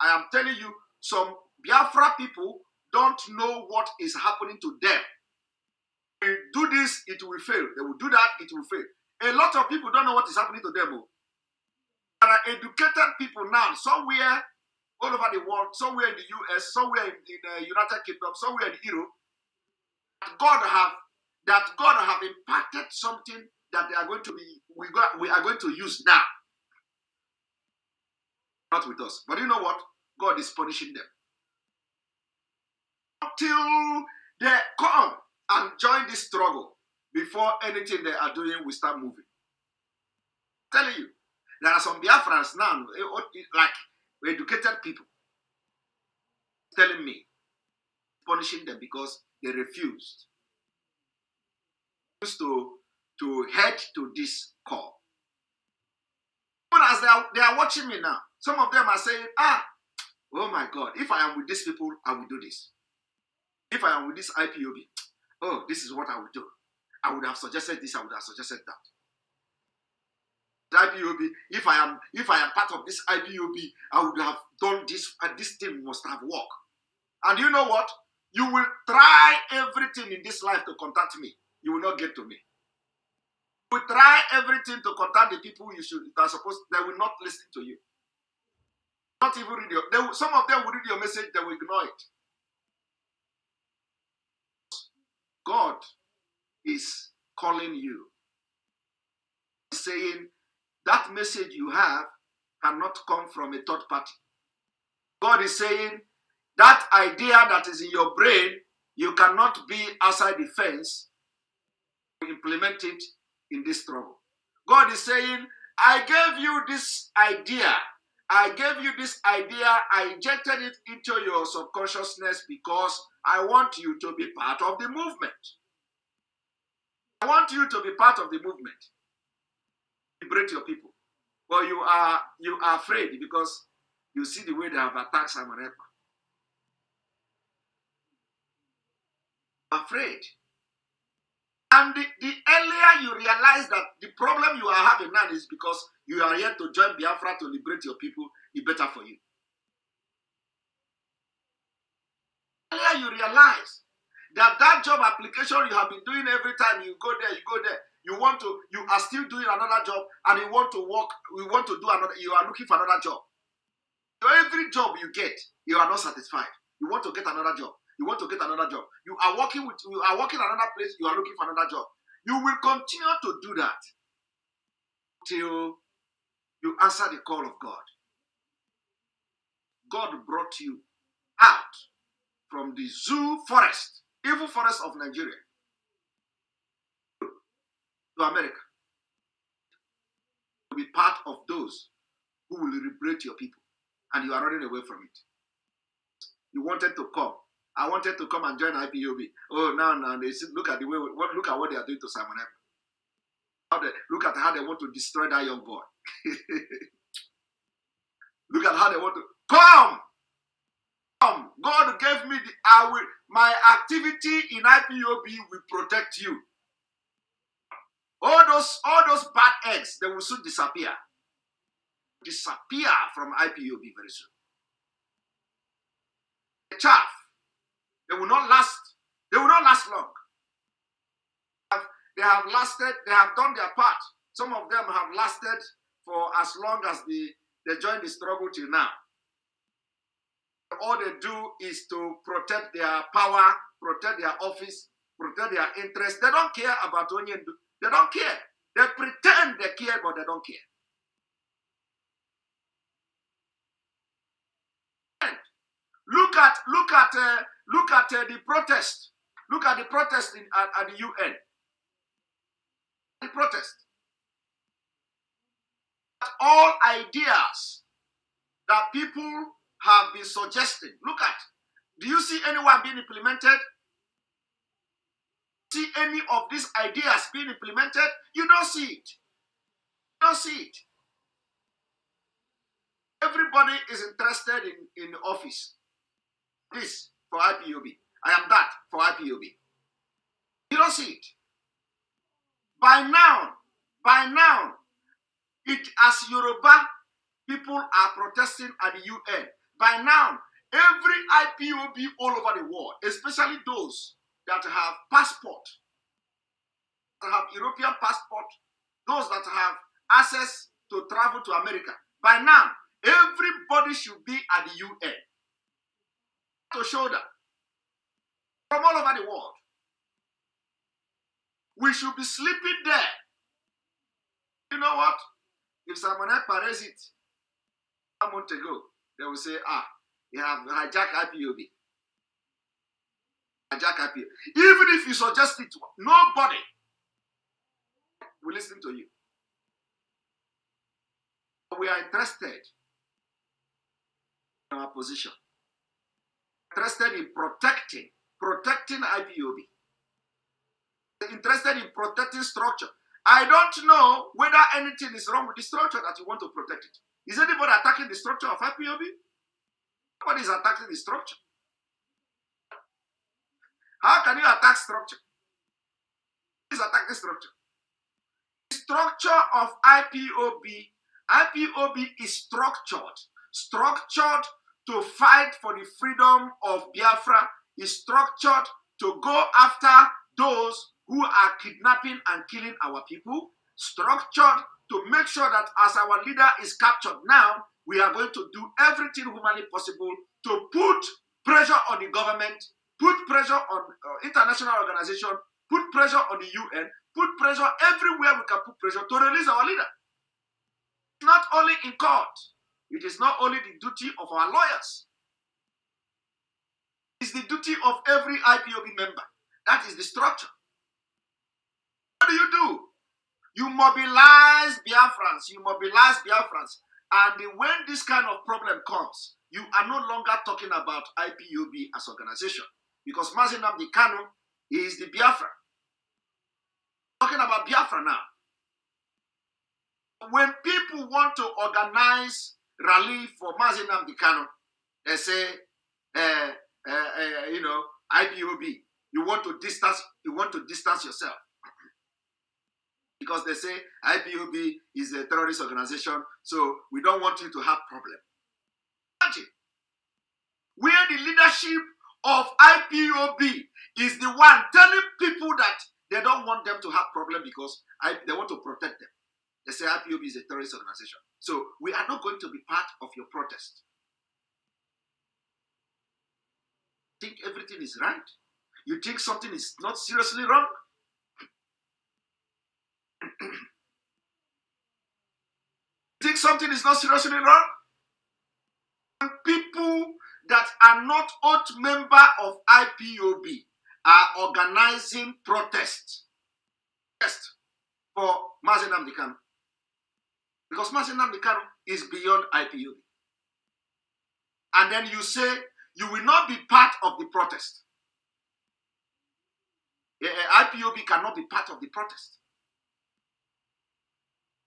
I am telling you, some Biafra people don't know what is happening to them. They do this, it will fail. They will do that, it will fail. A lot of people don't know what is happening to them. There are educated people now, somewhere all over the world, somewhere in the US, somewhere in the United Kingdom, somewhere in Europe, that God have impacted something that they are going to be, we are going to use now. Not with us. But you know what? God is punishing them. Until they come and join this struggle, before anything they are doing will start moving. I'm telling you, there are some Biafrans now, like educated people, telling me, punishing them because they refused to head to this call. Even as they are watching me now, some of them are saying, oh my God, if I am with these people, I will do this. If I am with this IPOB, oh, this is what I would do. I would have suggested this, I would have suggested that. The IPOB, if I am part of this IPOB, I would have done this, and this thing must have worked. And you know what? You will try everything in this life to contact me. You will not get to me. You will try everything to contact the people that are supposed, they will not listen to you. Not even read some of them will read your message, they will ignore it. God is calling you, saying that message you have cannot come from a third party. God is saying that idea that is in your brain, you cannot be outside the fence to implement it in this struggle. God is saying, I gave you this idea. I gave you this idea. I injected it into your subconsciousness because I want you to be part of the movement. I want you to be part of the movement. Liberate your people. But you are afraid because you see the way they have attacked Simon Ekpa. Afraid. And the earlier you realize that the problem you are having now is because you are here to join Biafra to liberate your people, the better for you. The earlier you realize that job application you have been doing every time you go there, you are still doing another job, and you want to do another, you are looking for another job. So every job you get, you are not satisfied. You want to get another job. You want to get another job. You are working another place, you are looking for another job. You will continue to do that till you answer the call of God. God brought you out from the zoo forest, evil forest of Nigeria, to America, to be part of those who will liberate your people. and you are running away from it. You wanted to come. I wanted to come and join IPOB. Oh, now they see, look at the way. Look at what they are doing to Simon Ekpa. Look at how they want to destroy that young boy. Look at how they want to come. God gave me my activity in IPOB will protect you. All those bad eggs, they will soon disappear. Disappear from IPOB very soon. The chaff, they will not last. They will not last long. They have lasted. They have done their part. Some of them have lasted for as long as they joined the struggle till now. All they do is to protect their power, protect their office, protect their interests. They don't care about Onyendu. They don't care. They pretend they care, but they don't care. Look at the protest. Look at the protest at the UN. The protest. All ideas that people have been suggesting. Look at. Do you see anyone being implemented? See any of these ideas being implemented? You don't see it. You don't see it. Everybody is interested in the office. This for IPOB. I am that for IPOB. You don't see it. By now, it as Yoruba people are protesting at the UN. By now, every IPOB all over the world, especially those that have passport, that have European passport, those that have access to travel to America. By now, everybody should be at the UN. To shoulder from all over the world. We should be sleeping there. You know what? If someone raised it a month ago, they will say, you have hijacked IPOB. Hijack IPOB. Even if you suggest it, nobody will listen to you. We are interested in our position. Interested in protecting IPOB. Interested in protecting structure. I don't know whether anything is wrong with the structure that you want to protect it. Is anybody attacking the structure of IPOB? Nobody is attacking the structure. How can you attack structure? Please attack the structure. The structure of IPOB is structured to fight for the freedom of Biafra, is structured to go after those who are kidnapping and killing our people, structured to make sure that as our leader is captured now, we are going to do everything humanly possible to put pressure on the government, put pressure on international organizations, put pressure on the UN, put pressure everywhere we can put pressure to release our leader. Not only in court, it is not only the duty of our lawyers. It's the duty of every IPOB member. That is the structure. What do? You mobilize Biafrans. And when this kind of problem comes, you are no longer talking about IPOB as organization. Because MAZI is the Biafra. Talking about Biafra now. When people want to organize rally for MAZI, they say, IPOB, you want to distance yourself. Because they say IPOB is a terrorist organization, so we don't want you to have problem. Imagine, where the leadership of IPOB is the one telling people that they don't want them to have problem because they want to protect them. They say IPOB is a terrorist organization. So we are not going to be part of your protest. Think everything is right? You think something is not seriously wrong? Think something is not seriously wrong? And people that are not oath member of IPOB are organizing protests for MAZI. Because MAZI is beyond IPOB. and then you say you will not be part of the protest. IPOB cannot be part of the protest.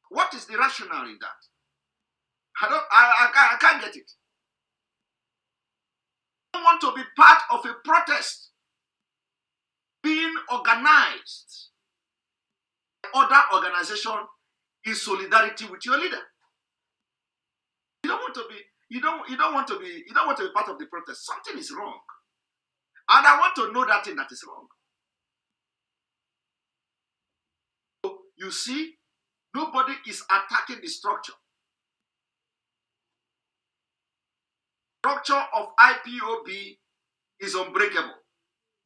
What is the rationale in that? I can't get it. I don't want to be part of a protest being organized by other organization in solidarity with your leader. You don't want to be part of the protest. Something is wrong. And I want to know that thing that is wrong. So you see, nobody is attacking the structure. Structure of IPOB is unbreakable.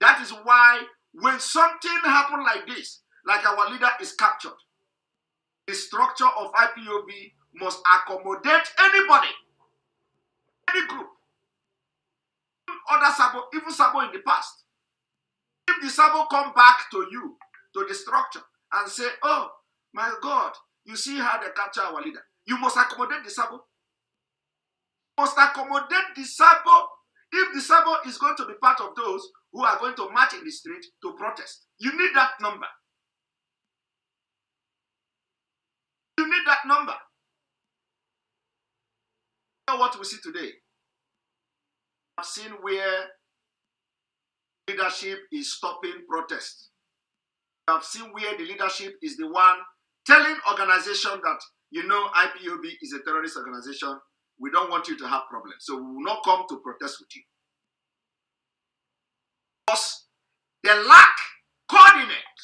That is why when something happens like this, like our leader is captured, the structure of IPOB must accommodate anybody, any group, other Sabo, even Sabo in the past. If the Sabo come back to you, to the structure, and say, oh, my God, you see how they capture our leader. You must accommodate the Sabo. You must accommodate the Sabo. If the Sabo is going to be part of those who are going to march in the street to protest, you need that number. You need that number. You know what we see today? I've seen where leadership is stopping protests. I've seen where the leadership is the one telling organization that, you know, IPOB is a terrorist organization. We don't want you to have problems. So we will not come to protest with you. Because they lack coordinate.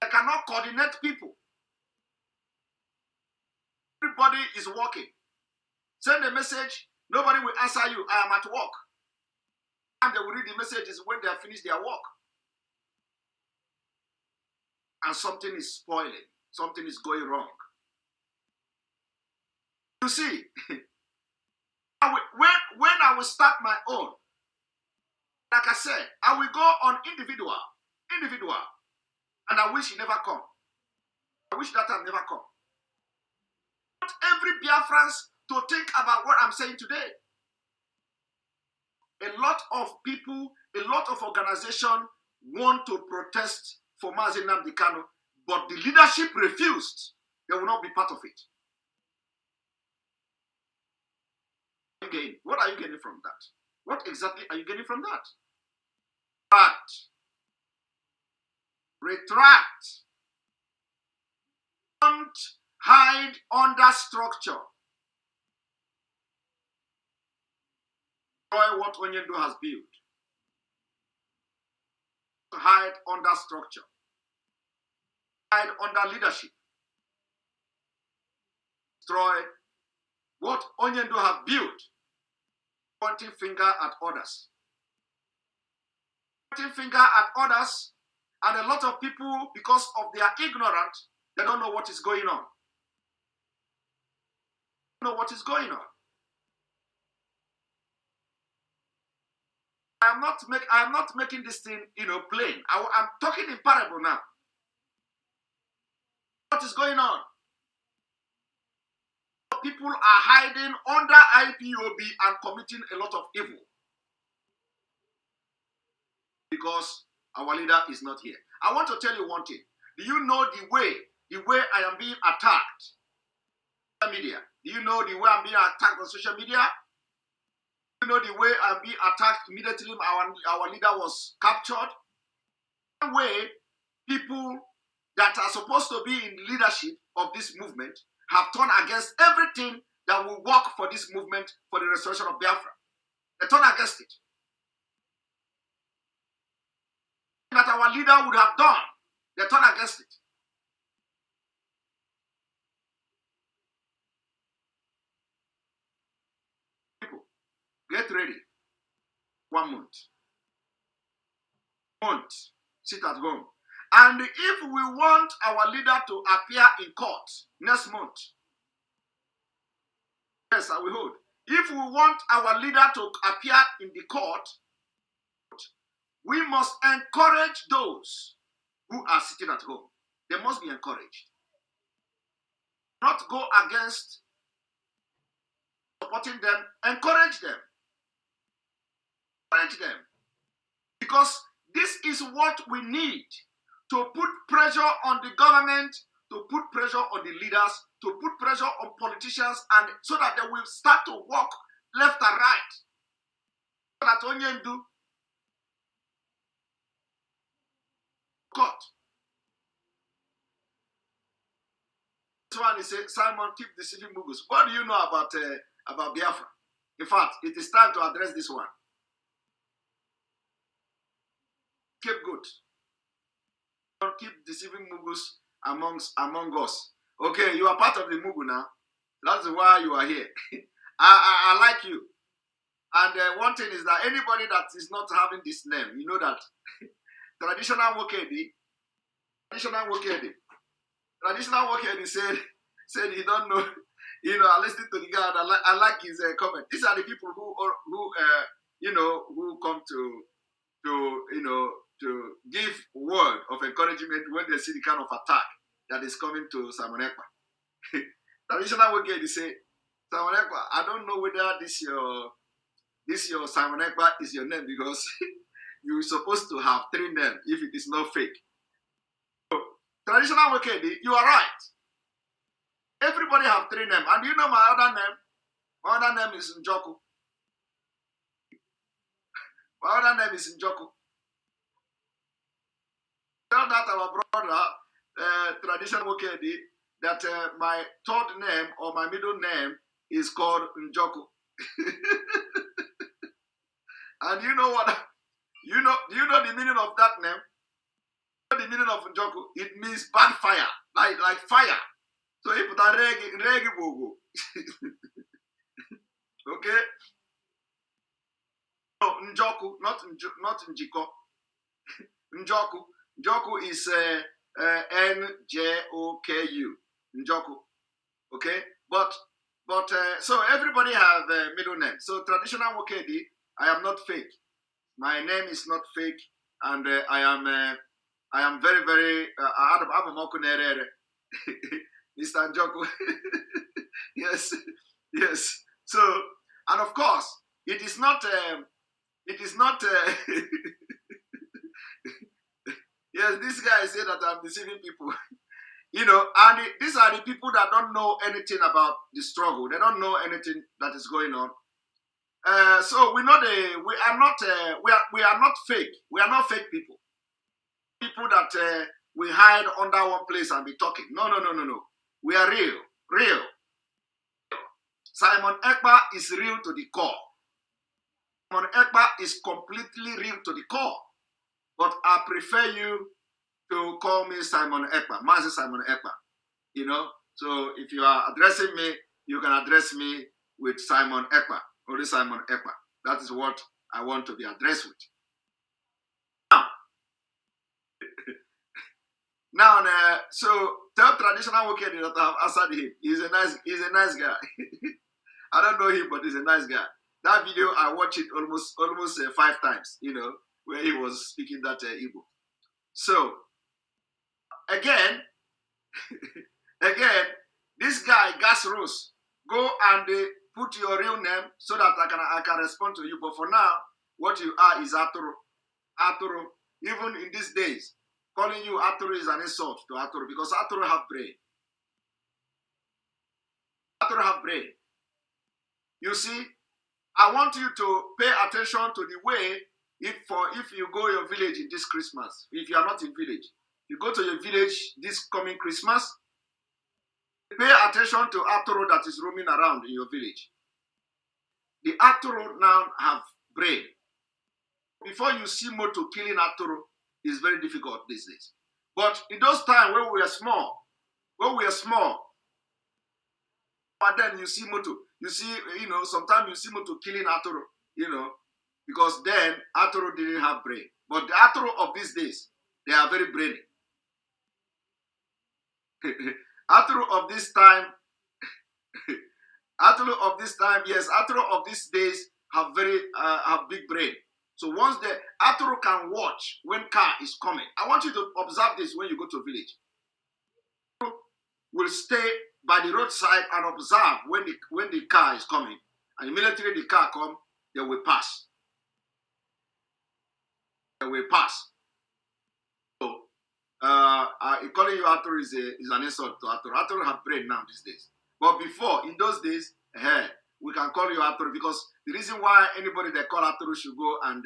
They cannot coordinate people. Everybody is working. Send a message. Nobody will answer you. I am at work. And they will read the messages when they have finished their work. And something is spoiling. Something is going wrong. You see, when I will start my own, like I said, I will go on individual, and I wish it never come. I wish that time never come. Not every Biafrans to think about what I'm saying today. A lot of people, a lot of organizations want to protest for MAZI Nnamdi Kanu, but the leadership refused. They will not be part of it. Again, what are you getting from that? What exactly are you getting from that? Retract. Don't hide under structure. Destroy what Onyendo has built. Hide under structure. Hide under leadership. Destroy what Onyendo have built. Pointing finger at others. Pointing finger at others, and a lot of people, because of their ignorance, they don't know what is going on. They don't know what is going on. I am not making this thing, plain. I'm talking in parable now. What is going on? People are hiding under IPOB and committing a lot of evil. Because our leader is not here. I want to tell you one thing. Do you know the way I am being attacked on social media? Do you know the way I'm being attacked on social media? Do you know the way I'm being attacked immediately our leader was captured? The way people that are supposed to be in leadership of this movement have turned against everything that will work for this movement for the restoration of Biafra. They turned against it. That our leader would have done, they turned against it. People, get ready. 1 month. Sit at home. And if we want our leader to appear in court next month, yes, I will hold. If we want our leader to appear in the court, we must encourage those who are sitting at home. They must be encouraged. Not go against supporting them, encourage them. Encourage them. Because this is what we need to put pressure on the government, to put pressure on the leaders, to put pressure on politicians, and so that they will start to walk left and right. So that only do court. This one is Simon, keep deceiving Mugus. What do you know about Biafra? In fact, it is time to address this one. Keep good. Don't keep deceiving Mugus among us. Okay, you are part of the Mugu now. That's why you are here. I like you. And one thing is that anybody that is not having this name, you know that traditional Wokedi said he don't know. You know, I listened to the guy. And I like his comment. These are the people who come to give word of encouragement when they see the kind of attack that is coming to Simon Ekpa. Traditional Wokedi say, Simon Ekpa, I don't know whether this your Simon Ekpa is your name, because you're supposed to have 3 names if it is not fake. So, traditional Wokedi, you are right. Everybody have 3 names. And you know my other name? My other name is Njoku. My other name is Njoku. Tell that our brother, traditional Wokedi, that my 3rd name or my middle name is called Njoku. And you know what? You know the meaning of that name? You know the meaning of Njoku? It means bad fire, like fire. So he put a regi bogo. Okay? No, Njoku, not Njiko. Njoku. Njoku is Njoku. Njoku. Okay? But so everybody have a middle name. So traditional Wokedi, I am not fake. My name is not fake, and I am very, very Mr. Njoku. Yes. So, and of course, it is not yes, this guy said that I'm deceiving people. You know, and these are the people that don't know anything about the struggle. They don't know anything that is going on. So we are not fake. We are not fake people. People that we hide under one place and be talking. No. We are real. Simon Ekpa is real to the core. Simon Ekpa is completely real to the core. But I prefer you to call me Simon Ekpa, MAZI Simon Ekpa. You know, so if you are addressing me, you can address me with Simon Ekpa, only Simon Ekpa. That is what I want to be addressed with. Now, so tell traditional Wokedi that I have answered him. He's a nice guy. I don't know him, but he's a nice guy. That video, I watched it almost 5 times, you know, where he was speaking that Igbo. So, again, this guy, Gas Rose, go and put your real name so that I can respond to you. But for now, what you are is Aturu. Aturu, even in these days, calling you Aturu is an insult to Aturu, because Aturu have brain. Aturu have brain. You see, I want you to pay attention to the way, if you go your village in this Christmas, if you are not in village, you go to your village this coming Christmas, pay attention to Aturu that is roaming around in your village. The Aturu now have brain. Before you see Moto killing Aturu, is very difficult these days. But in those times when we are small, but then you see Moto, you see, you know, sometimes you see Moto killing Aturu, you know, because then Aturu didn't have brain. But the Aturu of these days, they are very brainy. Aturu of this time, yes, Aturu of these days have big brain. So once the Aturu can watch when car is coming. I want you to observe this when you go to village. Aturu will stay by the roadside and observe when the car is coming. And the military, the car come, they will pass. They will pass. So, calling you Arthur is an insult to Arthur. Arthur have brain now these days. But before, in those days, we can call you Arthur because the reason why anybody that call Arthur should go and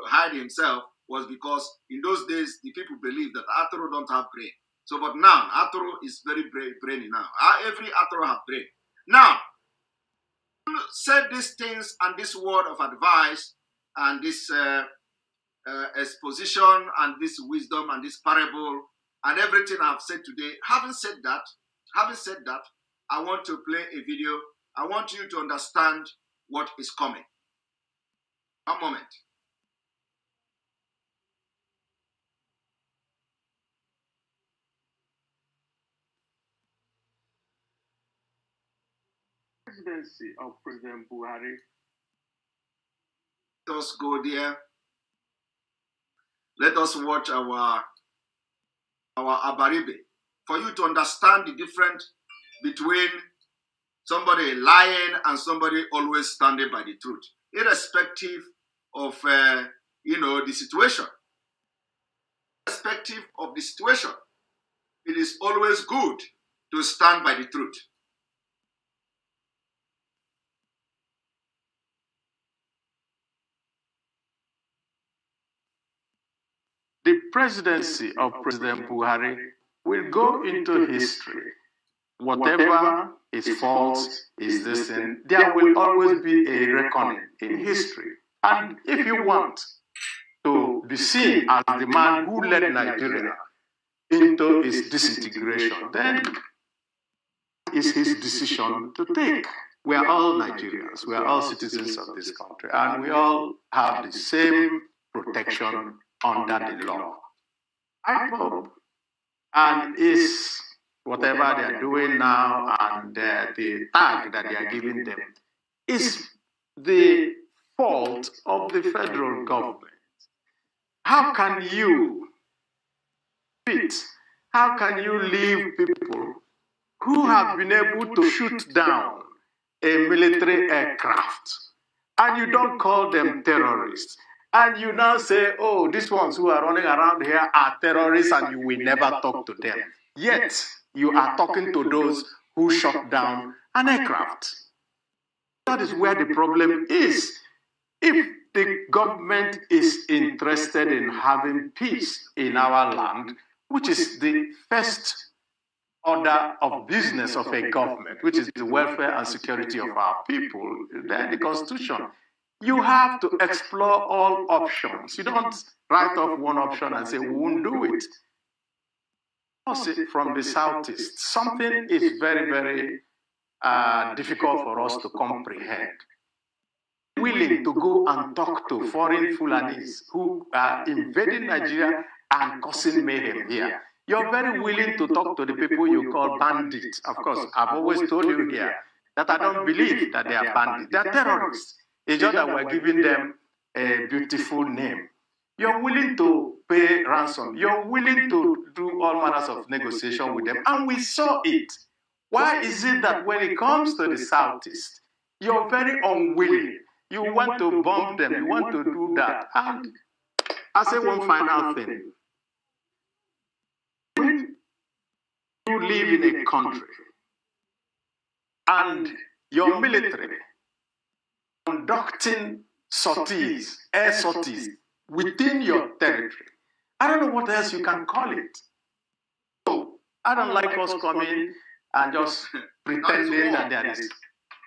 hide himself was because in those days the people believed that Arthur don't have brain. So, but now Arthur is very brainy now. Every Arthur have brain. Now, said these things and this word of advice and this exposition and this wisdom and this parable and everything I've said today. Having said that, I want to play a video. I want you to understand what is coming. One moment. Presidency of President Buhari. Let us go there. Let us watch our Abaribe for you to understand the difference between somebody lying and somebody always standing by the truth, irrespective of the situation. Irrespective of the situation, it is always good to stand by the truth. The presidency of President Buhari will go into history. Whatever is false is this thing, there will always be a reckoning in history. And if you want to be seen as the man who led Nigeria into its disintegration, then it's his decision to take. We are all Nigerians, we are all citizens of this country, and we all have the same protection under the law. IPOB and is whatever they are doing now and the tag that they are giving them is the fault of the federal government. How can you leave people who have been able to shoot down a military aircraft and you don't call them terrorists? And you now say, oh, these ones who are running around here are terrorists and you will never talk to them. Yet, you are talking to those who shot down an aircraft. That is where the problem is. If the government is interested in having peace in our land, which is the first order of business of a government, which is the welfare and security of our people, then the Constitution, you have to explore all options. You don't write off one option and say, we won't do it. From the Southeast, something is very, very difficult for us to comprehend. Willing to go and talk to foreign Fulanis who are invading Nigeria and causing mayhem here. You're very willing to talk to the people you call bandits. Of course, I've always told you here that I don't believe that they are bandits. They are terrorists. It's just that we're giving them a beautiful name. You're willing to pay ransom. You're willing to do all manners of negotiation with them. And we saw it. Why is it that when it comes to the Southeast, you're very unwilling? You want to bomb them. You want to do that. And I say one final thing. When you live in a country and your military conducting sorties, air sorties, within your territory, I don't know what else you can call it. So, I don't like us coming and just pretending that there is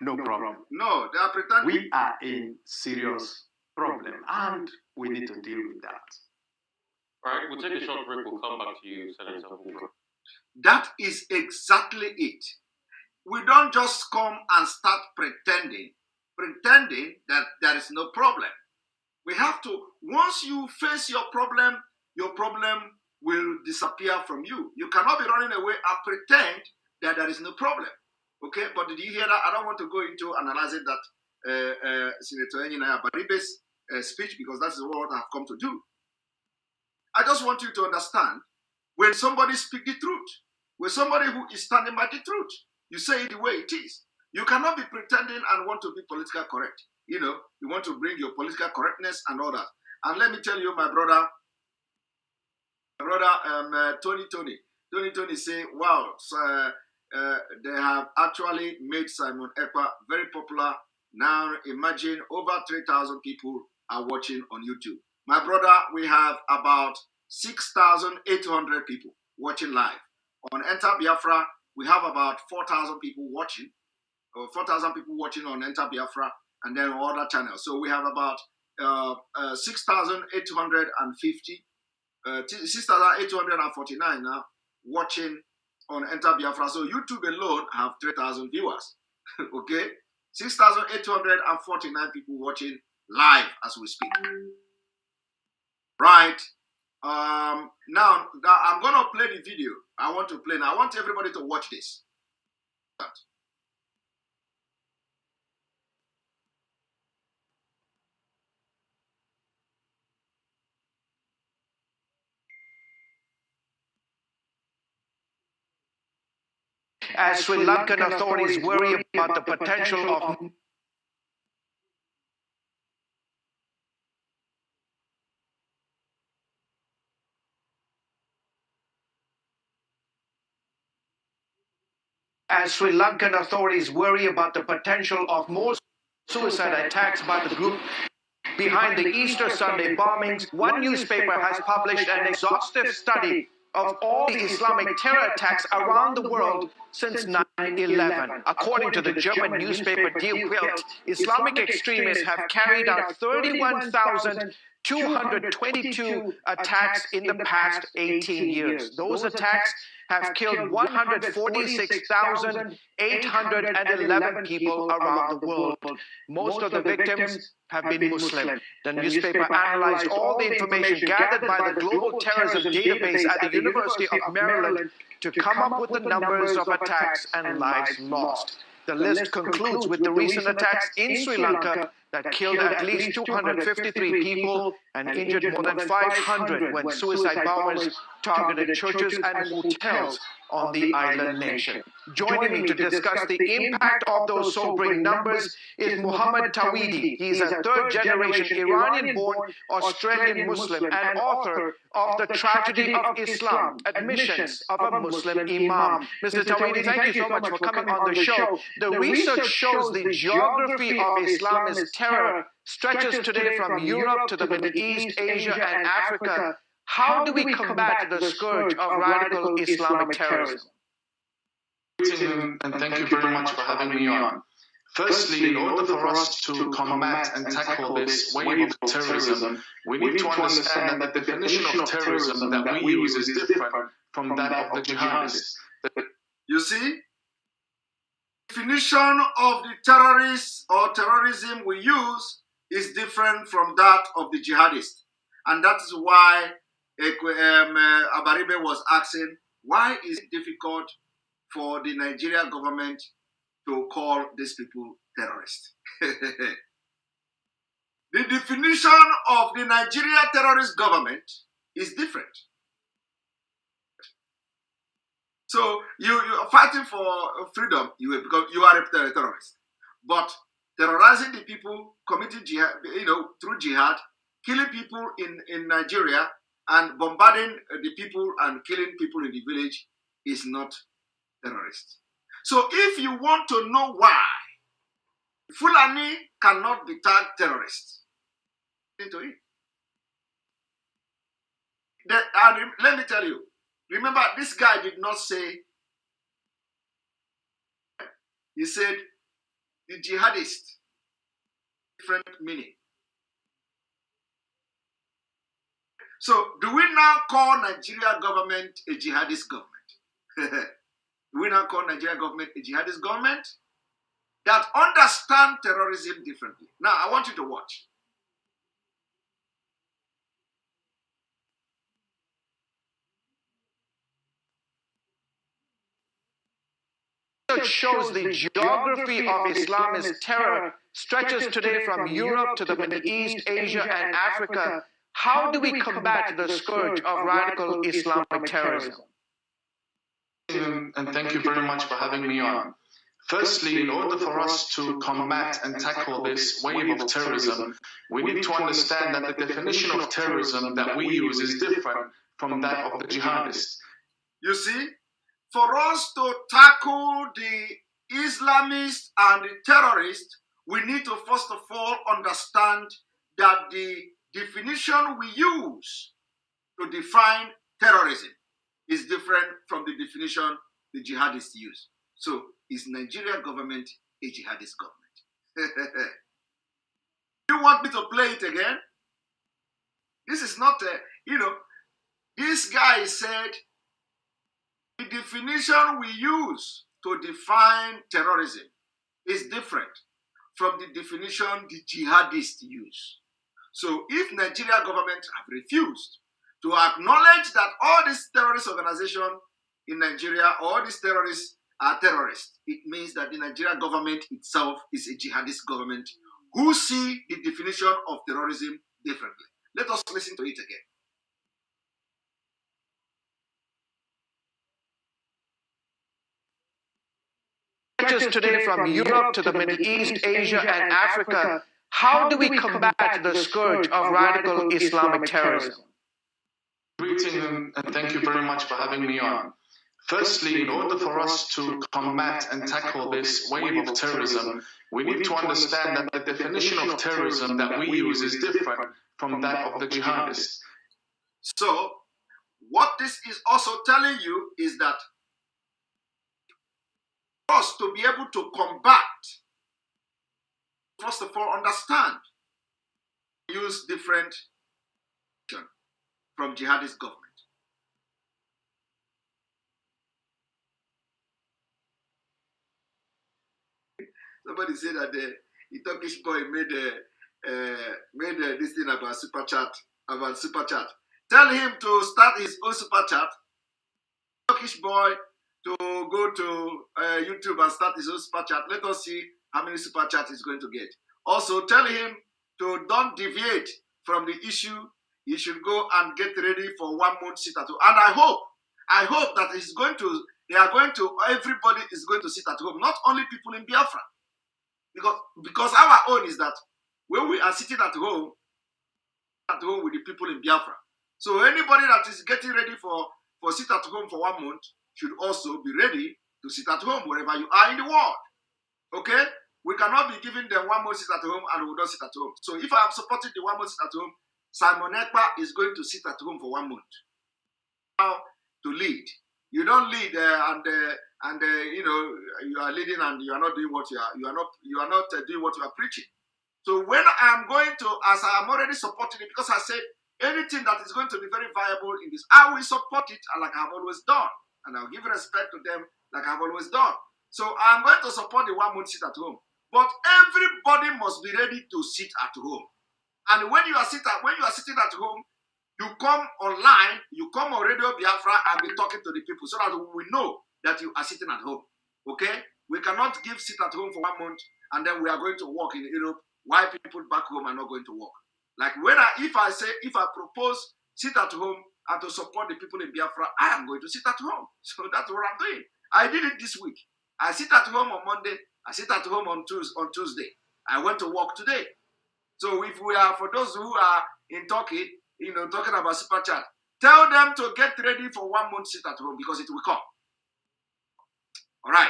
no problem. No, they are pretending. We are in serious problem and we need to deal with that. All right, we'll take a short break. We'll come back to you, Senator Hoover. That is exactly it. We don't just come and start pretending that there is no problem. We have to, once you face your problem will disappear from you. You cannot be running away and pretend that there is no problem. Okay, but did you hear that? I don't want to go into analyzing that Senator Enyinaya Baribe's speech because that is what I have come to do. I just want you to understand when somebody speaks the truth, when somebody who is standing by the truth, you say it the way it is. You cannot be pretending and want to be politically correct. You know, you want to bring your political correctness and all that. And let me tell you, my brother, Tony say, wow, they have actually made Simon Ekpa very popular. Now imagine over 3,000 people are watching on YouTube. My brother, we have about 6,800 people watching live. On Enter Biafra, we have about 4,000 people watching, or 4,000 people watching on Enter Biafra, and then on other channels. So we have about 6,850, 6,849 now watching on Enter Biafra. So YouTube alone have 3,000 viewers. Okay, 6,849 people watching live as we speak. Right. Now I'm gonna play the video. I want to play now. I want everybody to watch this. As Sri Lankan authorities worry about the potential of more suicide attacks by the group behind the Easter Sunday bombings, one newspaper has published an exhaustive study of all the Islamic terror attacks around the world since 9/11. According to the German newspaper Die Welt, Islamic extremists have carried out 31,222 attacks in the past 18 years. Those attacks have killed 146,811 people around the world. Most of the victims have been Muslim. The newspaper analyzed all the information gathered by the Global Terrorism Database at the University of Maryland to come up with the numbers of attacks and lives lost. The list concludes with the recent attacks in Sri Lanka that killed at least 253 people and injured more than 500 when suicide bombers targeted churches and hotels on the island nation. Joining me to discuss the impact of those sobering numbers is Muhammad Tawhidi. He is a third-generation Iranian-born Australian Muslim and author of The Tragedy of Islam, Admissions of a Muslim Imam. Mr. Tawhidi, thank you so much for coming on the show. The research shows the geography of Islamist terror stretches today from Europe to the Middle East, Asia, and Africa. How do we combat the scourge of radical Islamic terrorism? And thank you very much for having me on. Firstly, in order for us to combat and tackle this wave of terrorism, we need to understand that the definition of terrorism that we use is different from that of the jihadists. You see, the definition of the terrorists or terrorism we use is different from that of the jihadists. And that is why Abaribe was asking, why is it difficult for the Nigerian government to call these people terrorists? The definition of the Nigeria terrorist government is different. So you are fighting for freedom, because you are a terrorist. But terrorizing the people, committing jihad, through jihad, killing people in Nigeria, and bombarding the people and killing people in the village is not terrorist. So if you want to know why Fulani cannot be tagged terrorists, into it. Let me tell you, remember, this guy did not say, he said the jihadist, different meaning. So, do we now call Nigeria government a jihadist government? Do we now call Nigeria government a jihadist government that understand terrorism differently? Now, I want you to watch. Research shows the geography of Islamist terror stretches today from Europe to the Middle East, Asia, and Africa. How do we combat the scourge of radical Islamic terrorism? And thank you very much for having me on. Firstly, in order for us to combat and tackle this wave of terrorism, we need to understand that the definition of terrorism that we use is different from that of the jihadists. You see, for us to tackle the Islamists and the terrorists, we need to first of all understand that the definition we use to define terrorism is different from the definition the jihadists use. So, is Nigeria government a jihadist government? You want me to play it again? This is not this guy said the definition we use to define terrorism is different from the definition the jihadists use. So if Nigeria government have refused to acknowledge that all these terrorist organizations in Nigeria, all these terrorists are terrorists, it means that the Nigerian government itself is a jihadist government who see the definition of terrorism differently. Let us listen to it again. Today from Europe to the Middle East, Asia, and Africa, how do we combat the scourge of radical Islamic terrorism? Greeting and thank you very much for having me on. Firstly, in order for us to combat and tackle this wave of terrorism, we need to understand that the definition of terrorism that we use is different from that of the jihadists. So, what this is also telling you is that for us to be able to combat, first of all, understand, use different from jihadist government. Somebody said that the Turkish boy made this thing about super chat. Tell him to start his own super chat. Turkish boy to go to YouTube and start his own super chat. Let us see how many super chats he's going to get. Also, tell him to don't deviate from the issue. He should go and get ready for 1 month sit at home. And I hope that everybody is going to sit at home, not only people in Biafra. Because our own is that when we are sitting at home with the people in Biafra. So anybody that is getting ready for sit at home for 1 month should also be ready to sit at home wherever you are in the world. Okay? We cannot be giving them 1 month sit at home and we don't sit at home. So if I am supporting the 1 month sit at home, Simon EKPA is going to sit at home for 1 month. How to lead? You don't lead and you are leading and you are not doing what you are not doing what you are preaching. So when I am going to, as I am already supporting it, because I said anything that is going to be very viable in this, I will support it like I have always done, and I'll give respect to them like I've always done. So I'm going to support the 1 month sit at home, but everybody must be ready to sit at home. And when you are sitting at home, you come online, you come on Radio Biafra and be talking to the people so that we know that you are sitting at home. Okay? We cannot give sit at home for 1 month and then we are going to work in Europe while people back home are not going to work. Like if I propose sit at home and to support the people in Biafra, I am going to sit at home. So that's what I'm doing. I did it this week. I sit at home on Monday. I sit at home on Tuesday. I went to work today. So if we are, for those who are in Turkey, talking about super chat, tell them to get ready for 1 month sit at home because it will come. All right.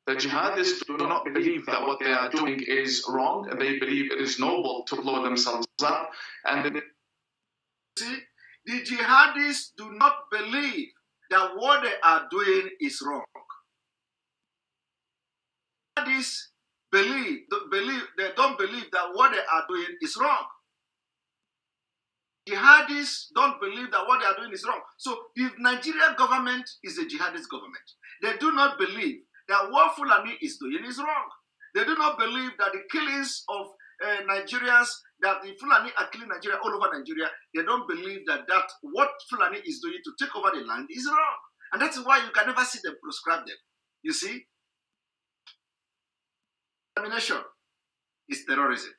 The jihadists do not believe that what they are doing is wrong, and they believe it is noble to blow themselves up. And see, the jihadists do not believe that what they are doing is wrong. Jihadists they don't believe that what they are doing is wrong. Jihadists don't believe that what they are doing is wrong. So the Nigerian government is a jihadist government. They do not believe that what Fulani is doing is wrong. They do not believe that the killings of Nigerians, that the Fulani are killing Nigeria all over Nigeria. They don't believe that what Fulani is doing to take over the land is wrong. And that's why you can never see them proscribe them. You see? Termination is terrorism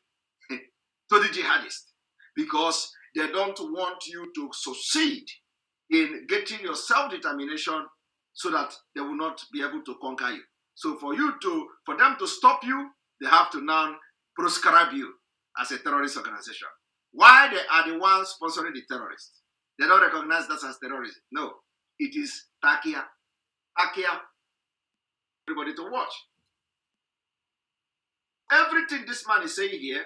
to the jihadists because they don't want you to succeed in getting your self-determination so that they will not be able to conquer you. So for them to stop you, they have to now proscribe you as a terrorist organization. Why they are the ones sponsoring the terrorists? They don't recognize that as terrorism. No, it is Takia. Takia. Everybody to watch. Everything this man is saying here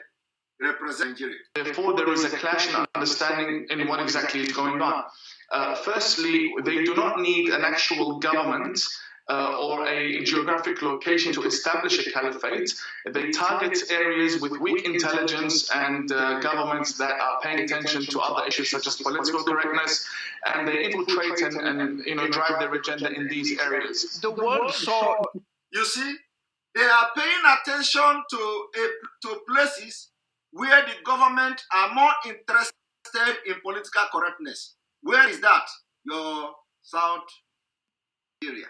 represents Nigeria. Therefore, there is a clash in understanding in what exactly is going on. Firstly, they do not need an actual government or a geographic location to establish a caliphate. They target areas with weak intelligence and governments that are paying attention to other issues such as political correctness, and they infiltrate and drive their agenda in these areas. The world saw. You see, they are paying attention to places where the government are more interested in political correctness. Where is that? Your South area.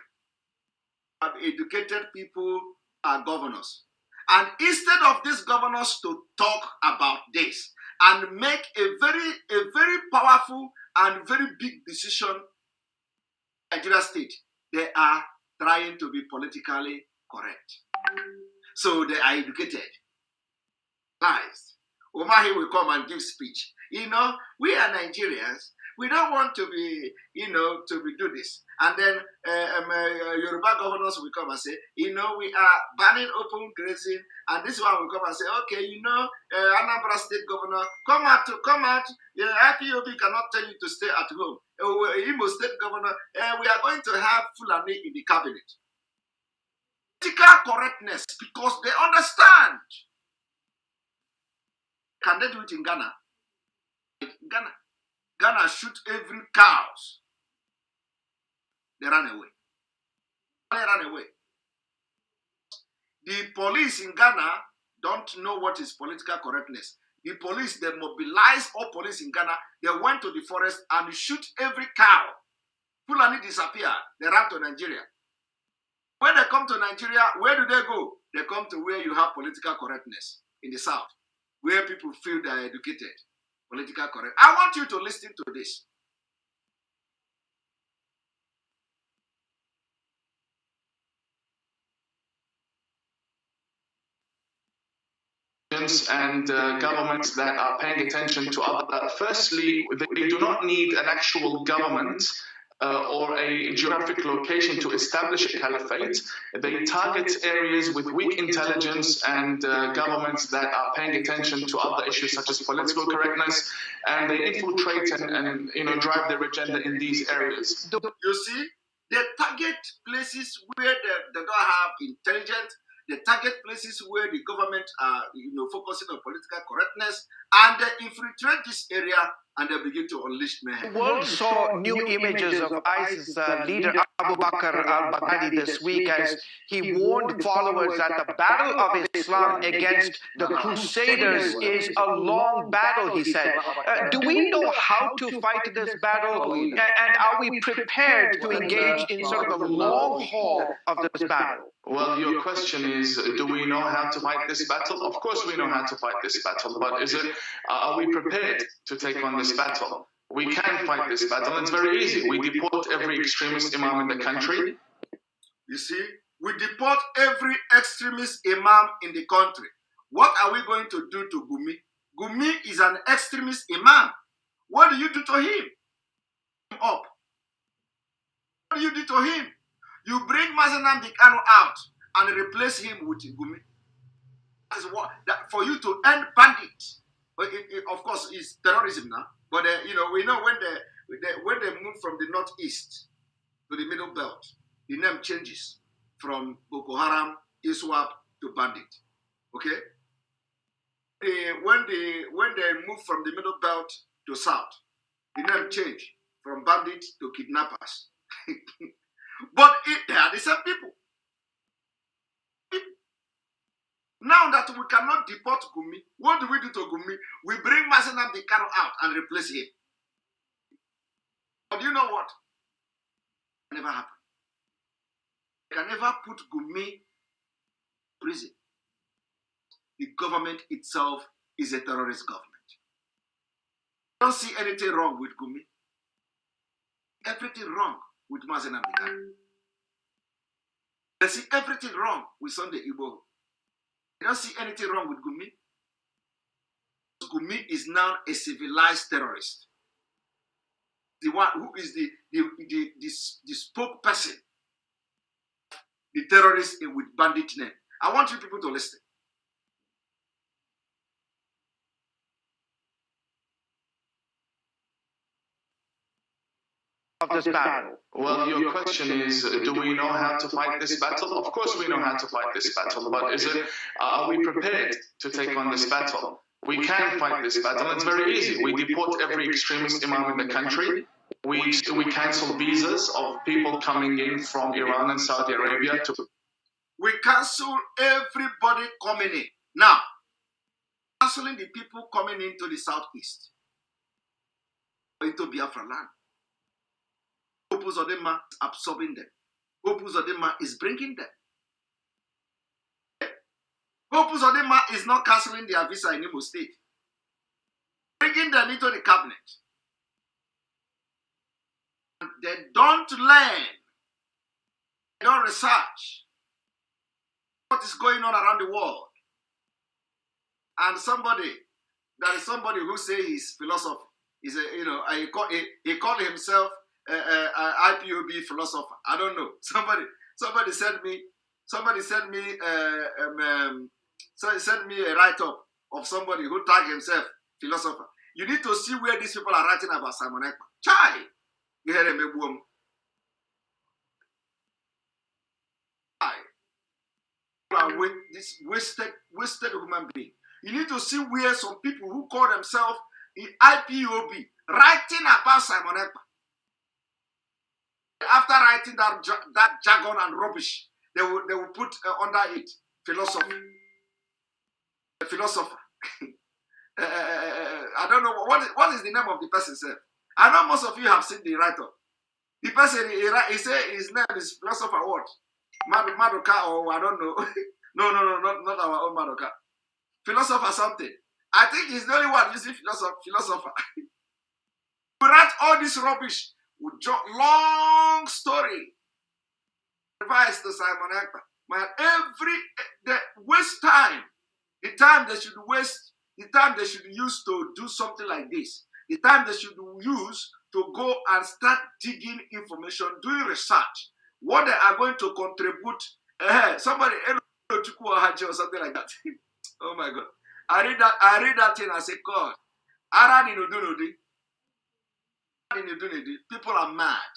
Educated people are governors. And instead of these governors to talk about this and make a very powerful and very big decision in Nigeria state, they are trying to be politically correct. So they are educated. Lies. Umahi will come and give speech. We are Nigerians. We don't want to be, to do this. And then Yoruba governors will come and say, we are banning open grazing. And this one will come and say, okay, Anambra State Governor, come out. IPOB cannot tell you to stay at home. Imo State Governor, we are going to have Fulani in the cabinet. Political correctness, because they understand. Can they do it in Ghana? Ghana shoot every cows. They run away. The police in Ghana don't know what is political correctness. The police, they mobilize all police in Ghana. They went to the forest and shoot every cow. Fulani disappear. They ran to Nigeria. When they come to Nigeria, where do they go? They come to where you have political correctness in the south, where people feel they are educated. Political correct. I want you to listen to this. And governments that are paying attention to other. Firstly, they do not need an actual government or a geographic location to establish a caliphate. They target areas with weak intelligence and governments that are paying attention to other issues such as political correctness, and they infiltrate and drive their agenda in these areas. You see, they target places where they don't have intelligence. They target places where the government are, focusing on political correctness, and they infiltrate this area and they begin to unleash mayhem. The world saw new images of ISIS leader Abu Bakr al-Baghdadi this week as he warned followers that the battle of Islam against the Crusaders is a long battle, he said. Do we know how to fight this battle, and are we prepared to engage in sort of the long haul of this battle? Well, your question is, do we know how to fight this battle? Of course we know how to fight this battle, but are we prepared to take on this battle? We can fight this battle. It's very easy. We deport every extremist imam in the country. You see, we deport every extremist imam in the country. What are we going to do to Gumi? Gumi is an extremist imam. What do you do to him? What do you do to him? You bring MAZI out and replace him with Gumi. That is for you to end bandits. Of course, it's terrorism now. But we know when they move from the northeast to the middle belt, the name changes from Boko Haram, ISWAP to bandit. Okay. When they move from the middle belt to south, the name change from bandit to kidnappers. But they are the same people. Now that we cannot deport Gumi, what do we do to Gumi? We bring MAZI out and replace him. But you know what? It can never happen. They can never put Gumi in prison. The government itself is a terrorist government. I don't see anything wrong with Gumi. everything wrong with MAZI Nnamdi Kanu. They see everything wrong with Sunday Igboho. They don't see anything wrong with Gumi. Gumi is now a civilized terrorist. The one who is the spokesperson, the terrorist with bandit name. I want you people to listen. Of this battle. Well, your question is, do we know how to fight this battle? Of course we know how to fight this battle, but are we prepared to take on this battle? We can fight this battle, and it's very easy. We deport every extremist imam in the country. We cancel visas of people coming in from Iran and Saudi Arabia. We cancel everybody coming in. Now, canceling the people coming into the southeast, into Biafra land. Opus Odema is absorbing them. Opus Odema is bringing them. Opus Odema is not cancelling their visa in Imo State. Bringing them into the cabinet. They don't learn. They don't research what is going on around the world. And there is somebody who says he's philosopher. He's he called himself IPOB philosopher. I don't know. Somebody sent me a write-up of somebody who tagged himself philosopher. You need to see where these people are writing about Simon Ekpa. Chai! You hear him? This wasted human being. You need to see where some people who call themselves in IPOB writing about Simon Ekpa. After writing that jargon and rubbish, they will put under it philosophy. A philosopher. I don't know what is the name of the person, sir. I know most of you have seen the write-up. The person he said his name is philosopher what? Madoka or I don't know. No, not our own Madoka. Philosopher something. I think he's the only one using philosopher. We write all this rubbish with long story. Advice to Simon Ekpa. Man, they waste time. The time they should waste, the time they should use to do something like this, the time they should use to go and start digging information, doing research, what they are going to contribute. Somebody or something like that. Oh my God. I read that thing, I say, God, people are mad.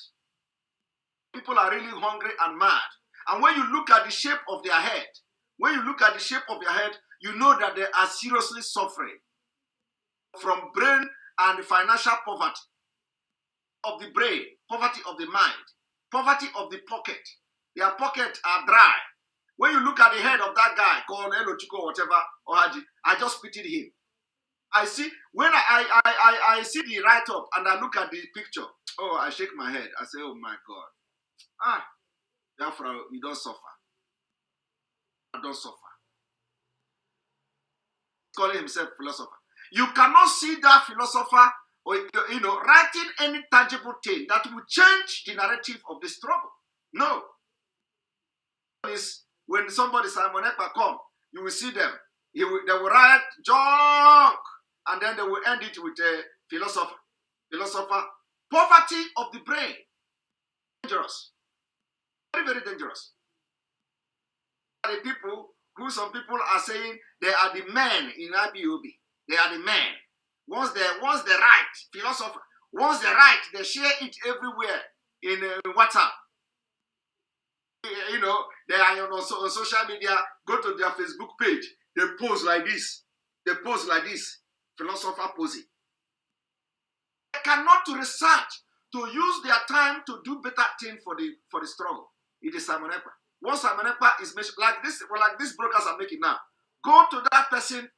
People are really hungry and mad. And when you look at the shape of their head, you know that they are seriously suffering from brain and financial poverty of the brain, poverty of the mind, poverty of the pocket. Their pockets are dry. When you look at the head of that guy called Elochiko or whatever, Ohaji, I just pitied him. I see, when I see the write-up and I look at the picture, oh, I shake my head. I say, oh my God. Biafra, you don't suffer. You don't suffer. Calling himself philosopher. You cannot see that philosopher or writing any tangible thing that will change the narrative of the struggle. No. When somebody, Simon Ekpa, come, you will see them. They will write junk, and then they will end it with a philosopher. Poverty of the brain. Dangerous. Very, very dangerous. The people who some people are saying they are the men in IPOB. They are the men. Once they write philosopher, once they write, they share it everywhere in WhatsApp. They are on social media. Go to their Facebook page. They pose like this. Philosopher posing. They cannot research to use their time to do better thing for the struggle. It is Simon Ekpa. Once Simon Ekpa is mentioned, like this broadcast I'm making now, go to that person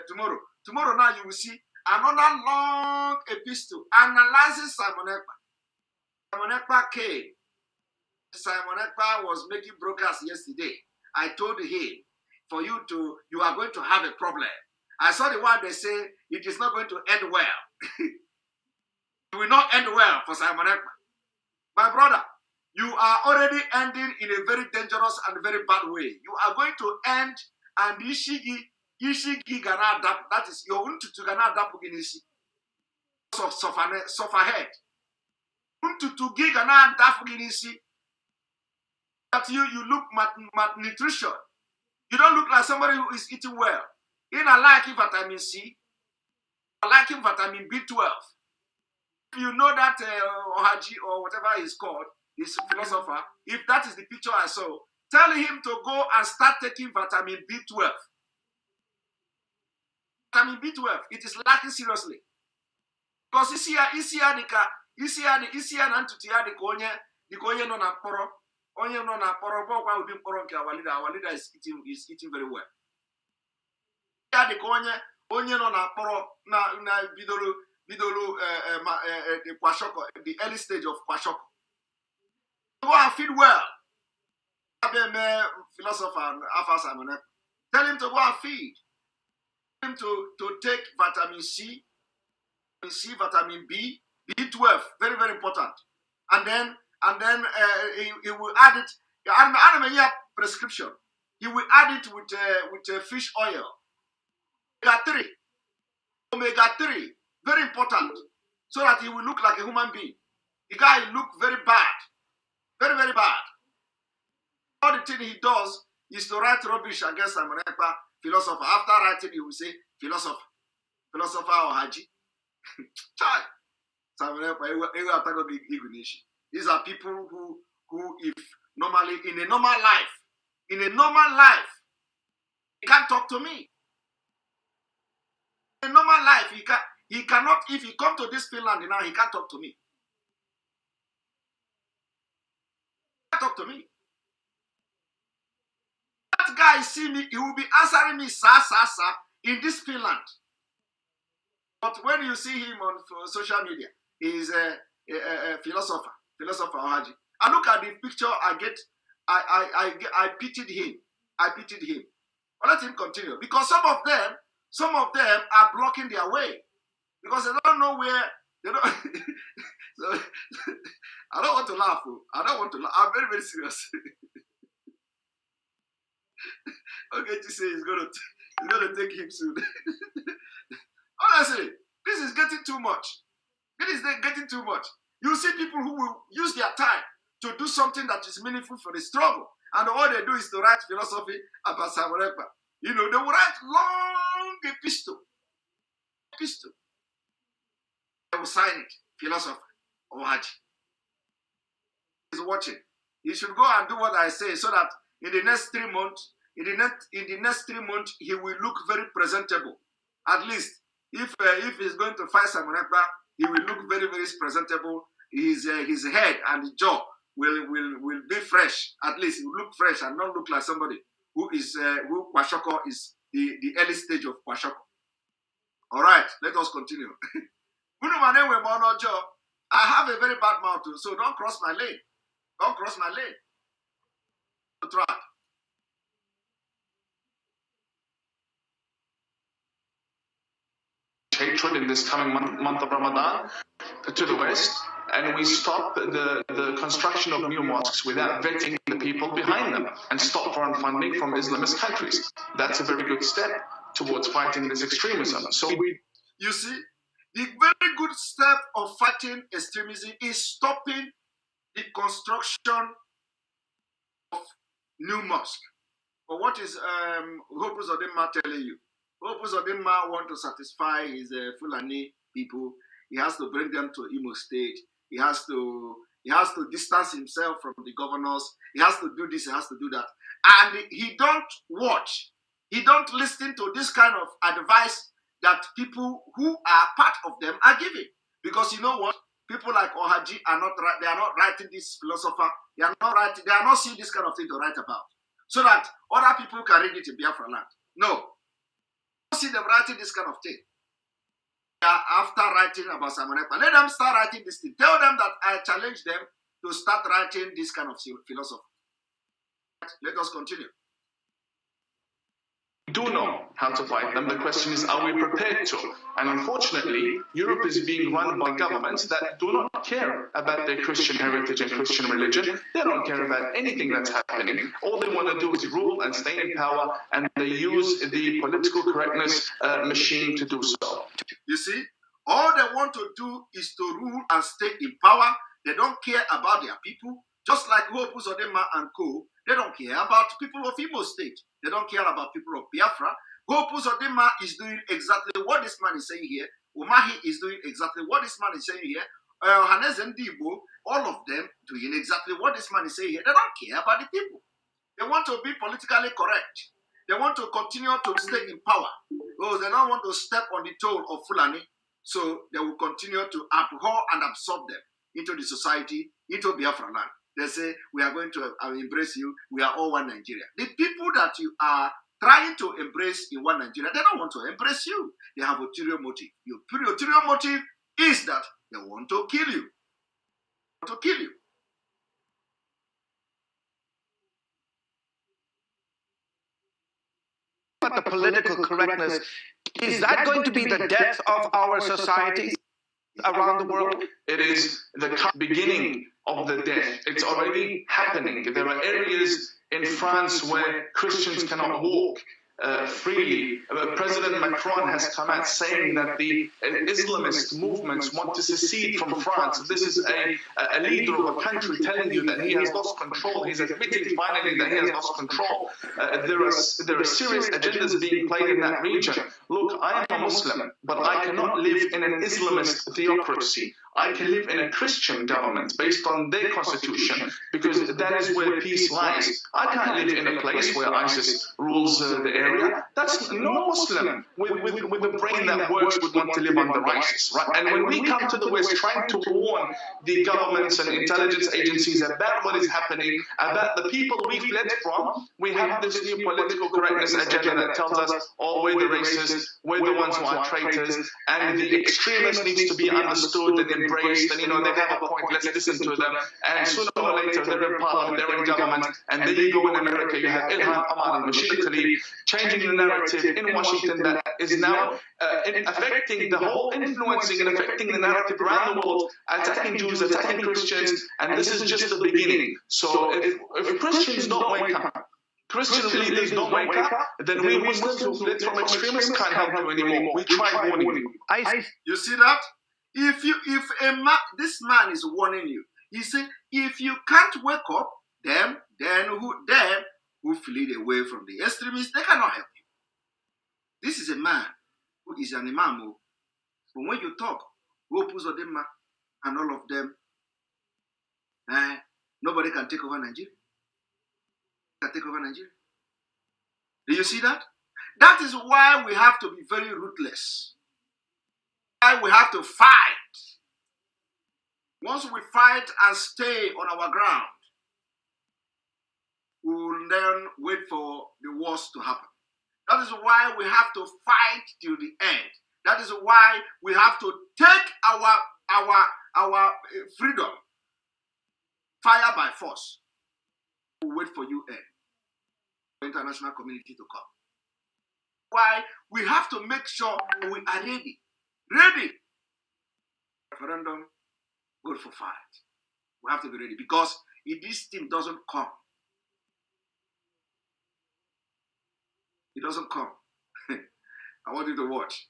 tomorrow. Tomorrow now you will see another long epistle analyzing Simon Ekpa. Simon Ekpa came. Simon Ekpa was making broadcasts yesterday. I told him, you are going to have a problem. I saw the one they say it is not going to end well. It will not end well for Simon Ekpa. My brother, you are already ending in a very dangerous and very bad way. You are going to end and ishigi gana adapt. That is your untutu gana adapt ginisi. Suffer head. Untutu gi gana adapt ginisi. That you look malnutrition. You don't look like somebody who is eating well. In a lacking vitamin C, lacking vitamin B12. You know that Ohaji or whatever he's called, this philosopher, if that is the picture I saw, tell him to go and start taking vitamin B12. Vitamin B12, it is lacking seriously. Because onye no na poro, our leader is eating very well. Onye no na poro na bidoro the kwashoko, the early stage of kwashoko. Go and feed well. Philosopher tell him to go and feed. Tell him to take vitamin C, vitamin B, B12, very, very important. And then he will add it. Prescription. He will add it with fish oil. Omega 3, very important, so that he will look like a human being. The guy look very bad, very, very bad. All the thing he does is to write rubbish against an EKPA philosopher. After writing, he will say philosopher or Haji. These are people who if normally in a normal life, he can't talk to me. In a normal life, he cannot, if he come to this Finland now, he can't talk to me. He can't talk to me. That guy see me, he will be answering me, sir, in this Finland. But when you see him on social media, he is a philosopher Haji. I look at the picture I pitied him. But let him continue. Because some of them are blocking their way. Because they don't know where, they don't. So, I don't want to laugh. I'm very, very serious. Okay, to say he's gonna take him soon. Honestly, this is getting too much. It is getting too much. You see people who will use their time to do something that is meaningful for the struggle, and all they do is to write philosophy about Simon Ekpa. They will write long epistle. They will sign it, philosopher or Haji. He's watching. He should go and do what I say, so that in the next 3 months, he will look very presentable. At least, if he's going to fight Simon Ekpa, he will look very, very presentable. His head and his jaw will be fresh. At least he will look fresh and not look like somebody who Kwashoko is the early stage of Kwashoko. All right, let us continue. I have a very bad mouth too, so don't cross my lane. Don't cross my lane. Try. Hatred in this coming month of Ramadan to the West, and we stop the construction of new mosques without vetting the people behind them, and stop foreign funding from Islamist countries. That's a very good step towards fighting this extremism. So you see, the very good step of fighting extremism is stopping the construction of new mosque. But what is Hope Uzodinma telling you? Hope Uzodinma want to satisfy his Fulani people. He has to bring them to Imo State. He has to distance himself from the governors. He has to do this. He has to do that. And he don't watch. He don't listen to this kind of advice that people who are part of them are giving. Because you know what? People like Ohaji are not right. They are not writing this philosopher. They are not writing. They are not seeing this kind of thing to write about, so that other people can read it in Biafra land. No. See them writing this kind of thing. After writing about Simon Ekpa, let them start writing this thing. Tell them that I challenge them to start writing this kind of philosophy. Let us continue. do know how to fight them. The question is, are we prepared to? And unfortunately, Europe is being run by governments that do not care about their Christian heritage and Christian religion. They don't care about anything that's happening. All they want to do is rule and stay in power, and they use the political correctness machine to do so. You see, all they want to do is to rule and stay in power. They don't care about their people. Just like Hope Uzodinma and co, they don't care about people of Imo State. They don't care about people of Biafra. Hope Uzodinma is doing exactly what this man is saying here. Umahi is doing exactly what this man is saying here. Hanez and Dibo, all of them doing exactly what this man is saying here. They don't care about the people. They want to be politically correct. They want to continue to stay in power. Because they don't want to step on the toe of Fulani. So they will continue to abhor and absorb them into the society, into Biafra land. They say, we are going to embrace you. We are all one Nigeria. The people that you are trying to embrace in one Nigeria, they don't want to embrace you. They have ulterior motive. Your ulterior motive is that they want to kill you. But the political correctness, is that going to be the death of our societies around the world? It is the beginning of the death. It's already happening. There are areas in France where Christians cannot walk freely. President Macron has come out saying that the Islamist movements want to secede from France. This is a leader of a country telling you that he has lost control. He's admitting finally that he has lost control. There are serious agendas being played in that region. Look, I am a Muslim, but I cannot live in an Islamist theocracy. I can live in a Christian government based on their constitution, because that is where peace lies. I can't live in a place where ISIS rules the area. That's no Muslim with a brain that works would want to live under ISIS, right? And when we come to the West trying to warn the governments and intelligence agencies about what is happening, about the people we fled from, we have this new political correctness agenda that tells us, oh, we're the racists, we're the ones who are traitors, and the extremists needs to be understood and embraced, and they have a point, let's listen to them, and sooner or later they're in parliament, they're in government, and there you go in America, you have Ilhan Omar and Rashid Tlaib changing the narrative in Washington that is now affecting the whole, influencing and affecting the narrative around the world, attacking Jews, attacking Christians, and this is just the beginning. So if Christians don't wake up, Christian leaders don't wake up, then we Muslims who fled from extremists can't help you anymore. We tried warning you. You see that? If this man is warning you, he said, if you can't wake up, them who fled away from the extremists, they cannot help you. This is a man who is an imam. But when you talk, Uzodinma and all of them, nobody can take over Nigeria. Do you see that? That is why we have to be very ruthless. Why we have to fight. Once we fight and stay on our ground, we will then wait for the worst to happen. That is why we have to fight till the end. That is why we have to take our freedom, fire by force. We'll wait for UN, for international community to come. Why we have to make sure we are ready. Referendum, vote for fight. We have to be ready, because if this thing doesn't come, I want you to watch.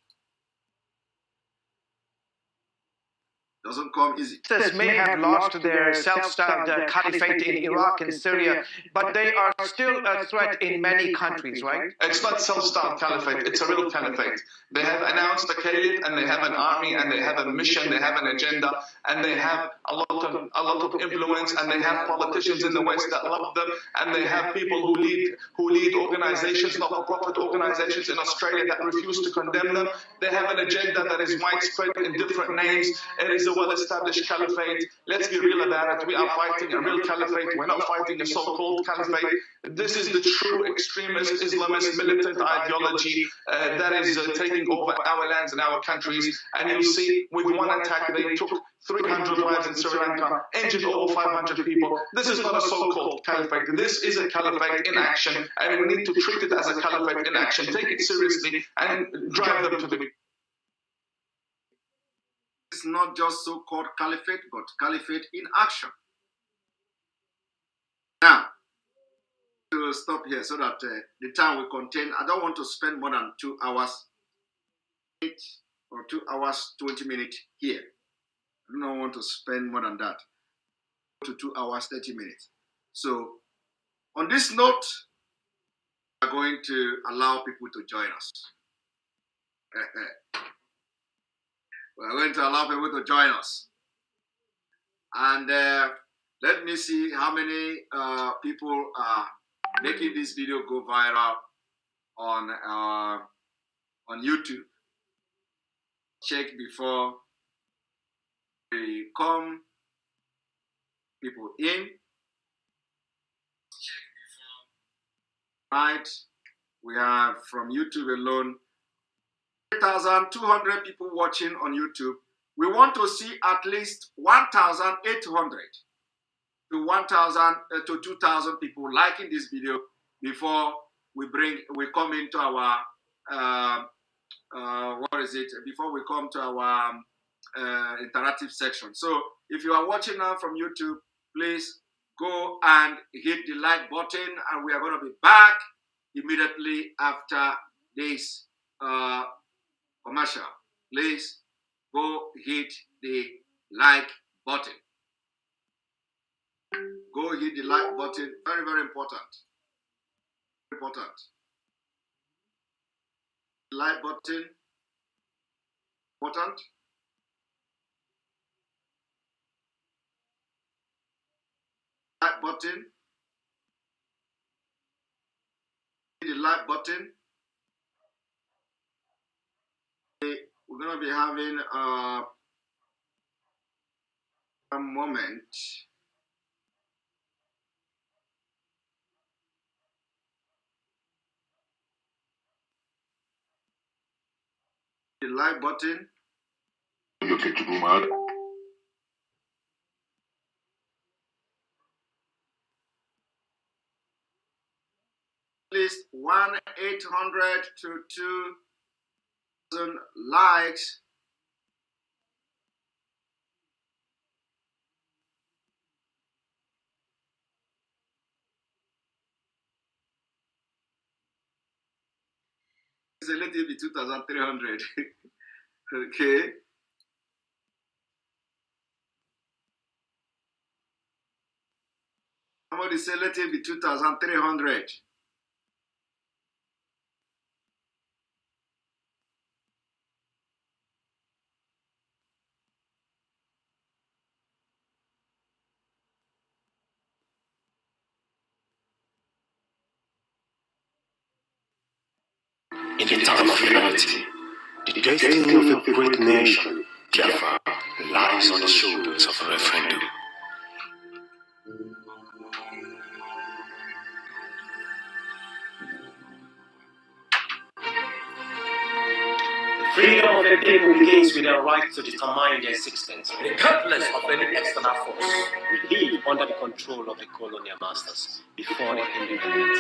Doesn't come easy. May have lost their self-styled caliphate in Iraq and Syria, but they are still a threat in many countries, right? It's not self-styled caliphate, it's a real caliphate. They have announced a caliph, and they have an army, and they have a mission, they have an agenda, and they have a lot of influence, and they have politicians in the West that love them, and they have people who lead organizations, not-for-profit organizations in Australia that refuse to condemn them. They have an agenda that is widespread in different names. It is a a well-established caliphate. Let's be real about it. We are fighting a real caliphate. We're not fighting a so-called caliphate. This is the true extremist Islamist militant ideology that is taking over our lands and our countries. And you'll see, with one attack, they took 300 lives in Sri Lanka, injured over 500 people. This is not a so-called caliphate. This is a caliphate in action, and we need to treat it as a caliphate in action, take it seriously, and drive them to the... It's not just so-called caliphate, but caliphate in action. Now, to stop here so that the time will contain, I don't want to spend more than 2 hours, 8 or 2 hours, 20 minutes here. I don't want to spend more than that, to 2 hours, 30 minutes. So, on this note, we are going to allow people to join us. We are going to allow people to join us. And let me see how many people are making this video go viral on YouTube. Check before we come people in. Right, we have from YouTube alone 3,200 people watching on YouTube. We want to see at least 1,800 to 2,000 people liking this video before we come into our before we come to our interactive section. So if you are watching now from YouTube, please go and hit the like button, and we are going to be back immediately after this commercial. Please go hit the like button. Go hit the like button. Very, very important. Important. Like button. Important. Like button. Hit the like button. We're going to be having a moment. The like button. At least 1,800 to 2,000 likes. It's a little bit 2,300. Okay. Somebody say let it be 2,300. In the time of reality, the destiny of a great nation, Biafra, lies on the shoulders of a referendum. Freedom of the people begins with their right to determine their existence, regardless of any external force. We live under the control of the colonial masters before the independence.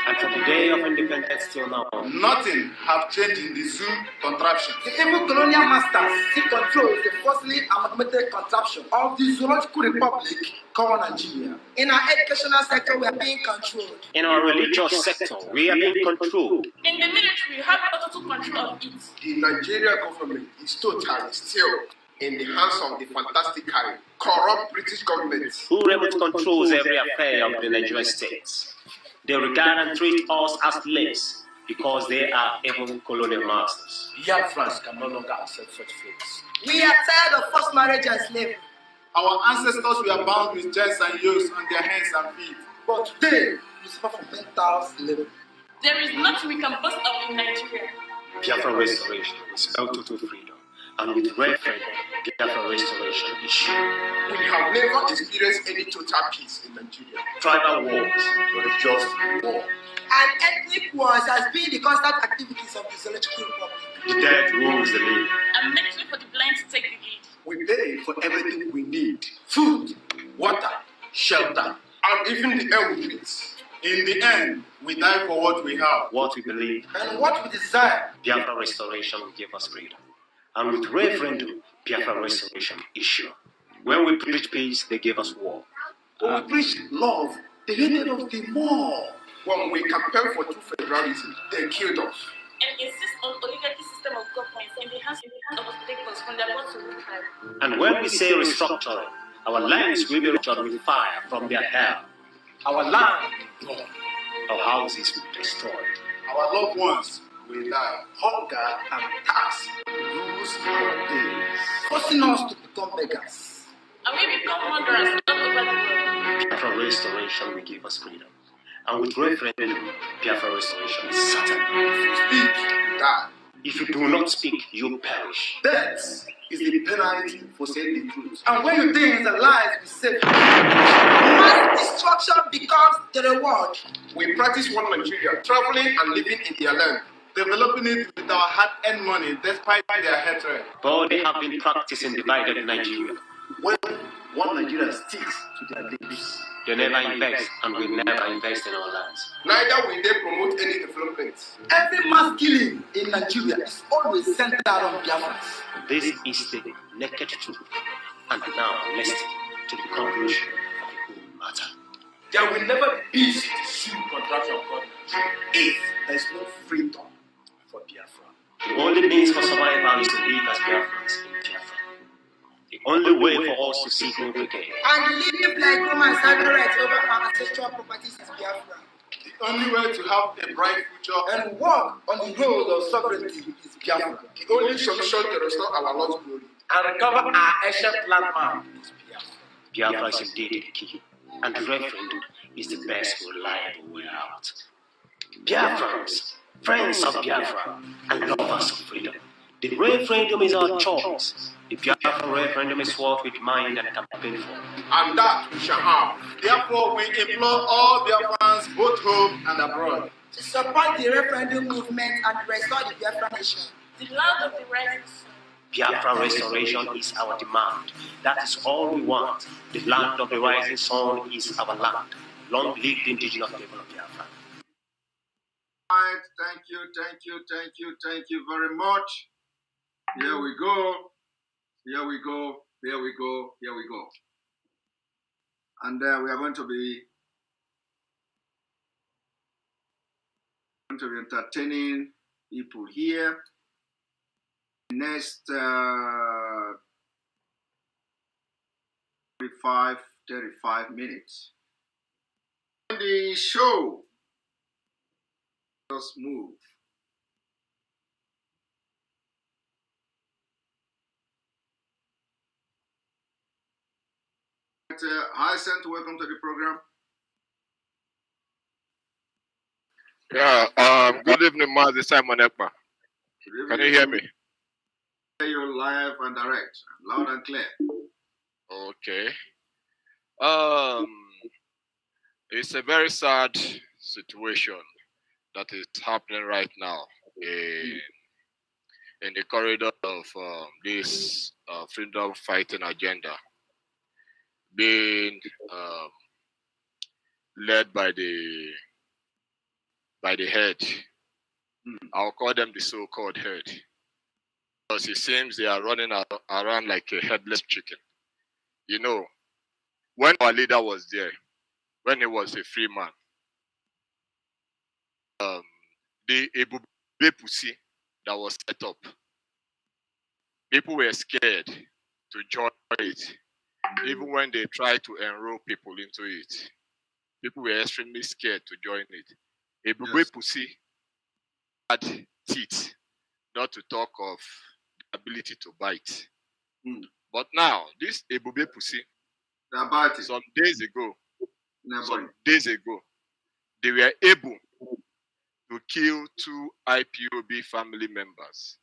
And from the day of independence till now, nothing have changed in the zoo contraption. The evil colonial masters seek control the falsely amalgamated contraption of the zoological republic called Nigeria. In our educational sector, we are being controlled. In our religious sector, we are being controlled. In the military, we have total control of it. The Nigeria government is totally still in the hands of the fantastically corrupt British government, who remote controls every affair of the Nigerian state. They regard and treat us as slaves because they are evil colonial masters. Biafrans can no longer accept such fates. We are tired of forced marriage and slavery. Our ancestors were bound with chains and yokes on their hands and feet. But today, we suffer from mental slavery. There is nothing we can boast of in Nigeria. Biafra restoration will spell total freedom, and with referendum, Biafra restoration issue. We have never experienced any total peace in Nigeria. Tribal wars, religious war. And ethnic wars has been the constant activities of the Zoological Republic. The dead rules the living. And making for the blind to take the lead. We pay for everything we need: food, water, shelter, and even the air we breathe. In the end, we die for what we have, What we believe, And what we desire. Biafra restoration will give us freedom. And with referendum, Biafra restoration issue. When we preach peace, they gave us war. when we preach love, they hated us the more. When we campaign for true federalism, they killed us. And insist on oligarchy system of government in the hands of stakeholders from their bottom to tribe. And when we say restructuring, our lands will be restructured with fire from their hell. Our land will be Our houses will be destroyed. our loved ones will die. Hunger and tax rules our days. Forcing us to become beggars. And we become wanderers all over the world. Biafra restoration will give us freedom. And with referendum, Biafra restoration is certain. If you speak, you die. If you do not speak, you perish. Death is the penalty for saying the truth. And when you think the lies we say, mass destruction becomes the reward. We practice one Nigeria, traveling and living in their land, developing it with our hard-earned money despite their hatred. But they have been practicing divided Nigeria. When one Nigeria sticks to their lips, They never invest and will never invest in our lands. neither will they promote any development. Every mass killing in Nigeria is always centered on Biafrans. This is the naked truth. And now, listen to the conclusion of the whole matter. There will never be peace to sue contraction of government if there is no freedom for Biafra. The only means for survival is to live as Biafrans in Biafra. The only way for us to seek no decay. And live like Romans having rights over our ancestral properties is Biafra. The only way to have a bright future And walk on the road of sovereignty is Biafra. the only solution to restore our lost glory And recover our ancient landmark is Biafra. Biafra is indeed the key, and the referendum is the best reliable way out. Biafrans, friends of Biafra, and lovers of freedom, the referendum is our choice. The Biafra referendum is what we demand and campaign for. And that we shall have. Therefore, we implore all Biafrans, both home and abroad, to support the referendum movement and restore the Biafra nation. The land of the rising sun. Biafra restoration is our demand. That is all we want. The land of the rising sun is our land. Long live the indigenous people of Biafra. Right, thank you very much. Here we go. And we are going to be entertaining people here. Next 35 minutes. The show. Let's move. Hi, Saint. Welcome to the program. Yeah. Good evening, MAZI Simon Ekpa. Can you hear me? Hear you live and direct, loud and clear. Okay. It's a very sad situation that is happening right now in the corridor of this freedom fighting agenda being led by the head. I'll call them the so-called head, because it seems they are running around like a headless chicken. You know, when our leader was there, when he was a free man, the EKPA pussy that was set up, people were scared to join it. Even when they tried to enroll people into it, people were extremely scared to join it. EKPA pussy had teeth, not to talk of the ability to bite. But now, this EKPA pussy, some days ago, they were able to kill 2 IPOB family members.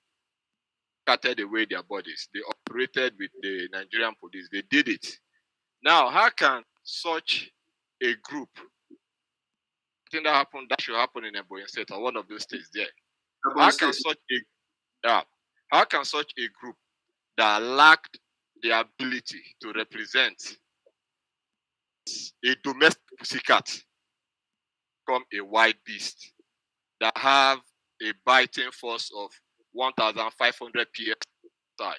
scattered away their bodies. They operated with the Nigerian police. They did it. Now, how can such a group, I think that should happen in Ebonyi State or one of those states there. How can such a group that lacked the ability to represent a domestic pussycat become a wild beast that have a biting force of 1,500 psi?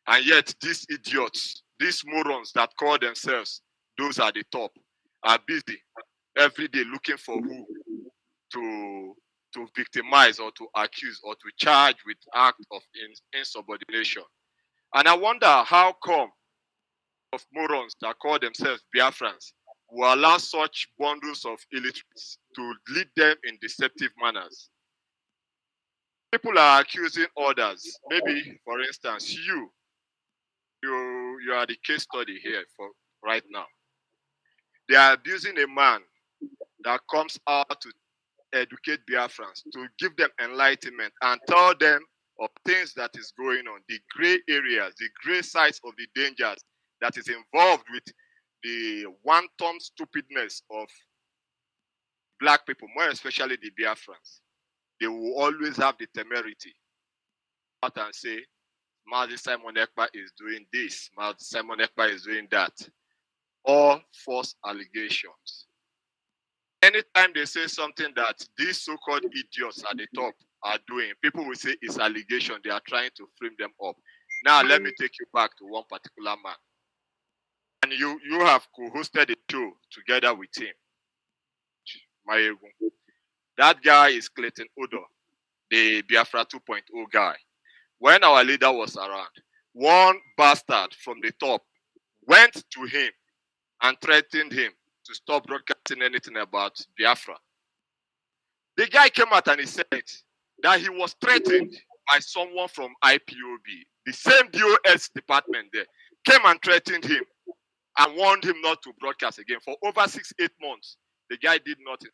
And yet these idiots, these morons that call themselves those at the top, are busy every day looking for who to victimize or to accuse or to charge with act of insubordination. And I wonder how come of morons that call themselves Biafrans will allow such bundles of illiterates to lead them in deceptive manners. People are accusing others. Maybe, for instance, you are the case study here for right now. They are abusing a man that comes out to educate Biafrans, to give them enlightenment and tell them of things that is going on, the gray areas, the gray sides of the dangers that is involved with the wanton stupidness of black people, more especially the Biafrans. They will always have the temerity out and say, MAZI Simon Ekpa is doing this, MAZI Simon Ekpa is doing that. All false allegations. Anytime they say something that these so-called idiots at the top are doing, people will say it's allegation. They are trying to frame them up. Now, let me take you back to one particular man. And you have co-hosted a show together with him. That guy is Clayton Odo, the Biafra 2.0 guy. When our leader was around, one bastard from the top went to him and threatened him to stop broadcasting anything about Biafra. The guy came out and he said that he was threatened by someone from IPOB, the same DOS department there, came and threatened him and warned him not to broadcast again. For over 6-8 months, the guy did nothing.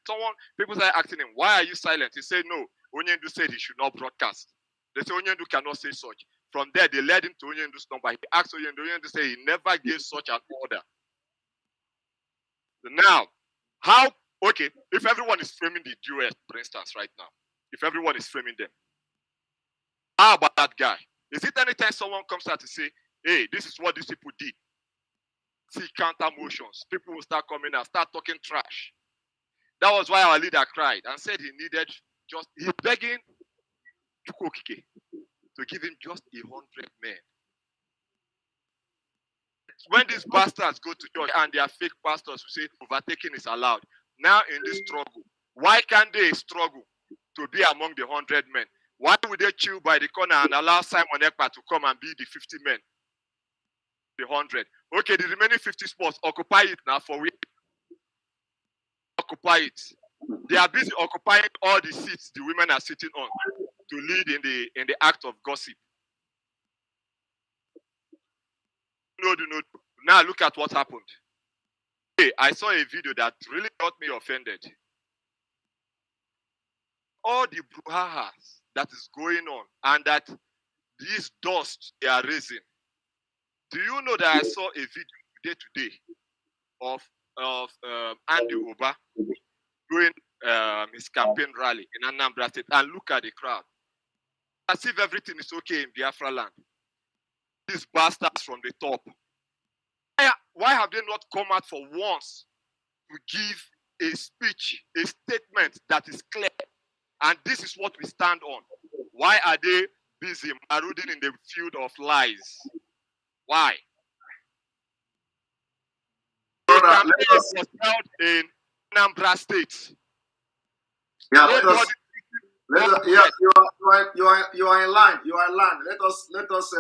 People started asking him, why are you silent? He said, no, Onyendu said he should not broadcast. They said Onyendu cannot say such. From there, they led him to Onyendu's number. He asked Onyendu. Onyendu said he never gave such an order. Now, if everyone is framing the US, for instance, right now, if everyone is framing them, how about that guy? Is it anytime someone comes out to say, hey, this is what these people did? See counter motions. People will start coming and start talking trash. That was why our leader cried and said he's begging Chukwokike to give him just 100 men. When these bastards go to church and their fake pastors who say overtaking is allowed, now in this struggle, why can't they struggle to be among the 100 men? Why would they chill by the corner and allow Simon Ekpa to come and be the 50 men? The 100. Okay, the remaining 50 spots, occupy it now for we occupy it. They are busy occupying all the seats the women are sitting on to lead in the act of gossip. No. Now look at what happened. Hey, I saw a video that really got me offended. All the brouhahas that is going on and that these dust they are raising. Do you know that I saw a video today of Andy Oba doing his campaign rally in Anambra State, and look at the crowd. As if everything is okay in Biafra land. These bastards from the top. Why have they not come out for once to give a speech, a statement that is clear? And this is what we stand on. Why are they busy marauding in the field of lies? Why? The campaign was held in Anambra State. Yeah, you are in line. You are in line. Let us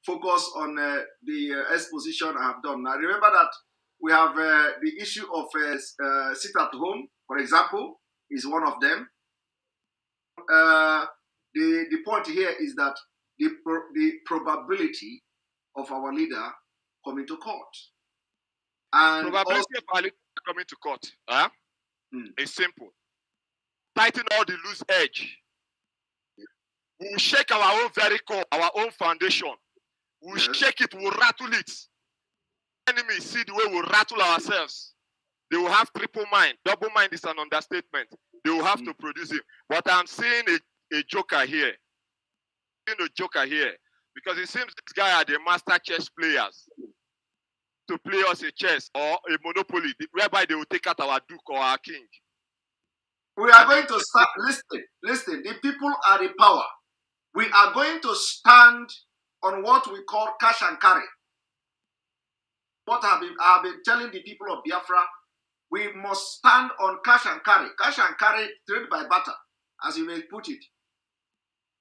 focus on the exposition I have done. Now, remember that we have the issue of sit at home, for example, is one of them. The point here is that the probability of our leader coming to court. And probability of our leader coming to court is simple. Tighten all the loose edge. We will shake our own very core, our own foundation. We will shake it, we will rattle it. Enemies see the way we rattle ourselves. They will have triple mind. Double mind is an understatement. They will have to produce it. But I'm seeing a joker here. Because it seems this guy are the master chess players to play us a chess or a monopoly, whereby they will take out our duke or our king. We are going to start. Listen. The people are the power. We are going to stand on what we call cash and carry. What I have been telling the people of Biafra, we must stand on cash and carry. Cash and carry, trade by barter, as you may put it.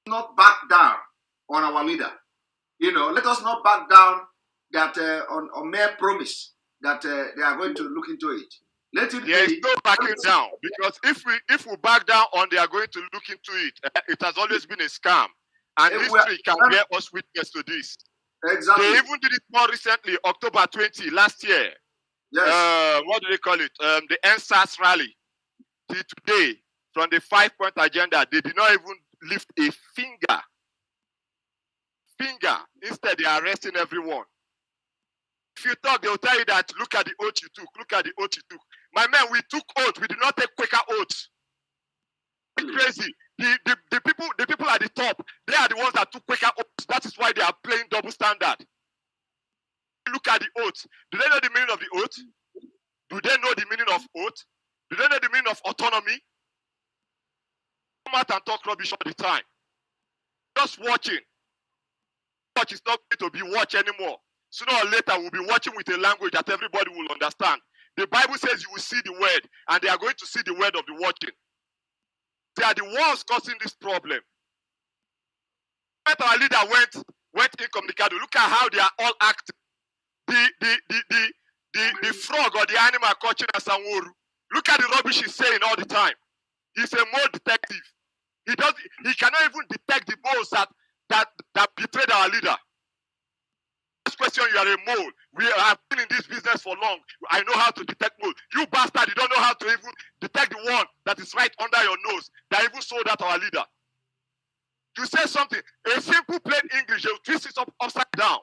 Not back down on our leader. Let us not back down that on mere promise that they are going to look into it. There is no backing down, because if we back down on they are going to look into it, it has always been a scam, and history can bear us witness to this. Exactly. They even did it more recently, October 20 last year. Yes. What do they call it? The NSAS rally. Till today, from the 5-point agenda, they did not even lift a finger. Instead, they are arresting everyone. If you talk, they will tell you that look at the oath you took. Look at the oath you took. My man, we took oath. We did not take Quaker oaths. Crazy. The people at the top, they are the ones that took Quaker oaths. That is why they are playing double standard. Look at the oath. Do they know the meaning of the oath? Do they know the meaning of oath? Do they know the meaning of autonomy? Come out and talk rubbish all the time. Just watching. Watch is not going to be watch anymore. Sooner or later, we'll be watching with a language that everybody will understand. The Bible says you will see the word, and they are going to see the word of the watching. They are the ones causing this problem. When our leader went incommunicado, look at how they are all acting. The frog or the animal catching a sanworu. Look at the rubbish he's saying all the time. He's a mole detective. He cannot even detect the moles that betrayed our leader. This question, you are a mole. We have been in this business for long. I know how to detect mole. You bastard, you don't know how to even detect the one that is right under your nose that even sold out our leader. You say something, a simple plain English, you twist it upside down.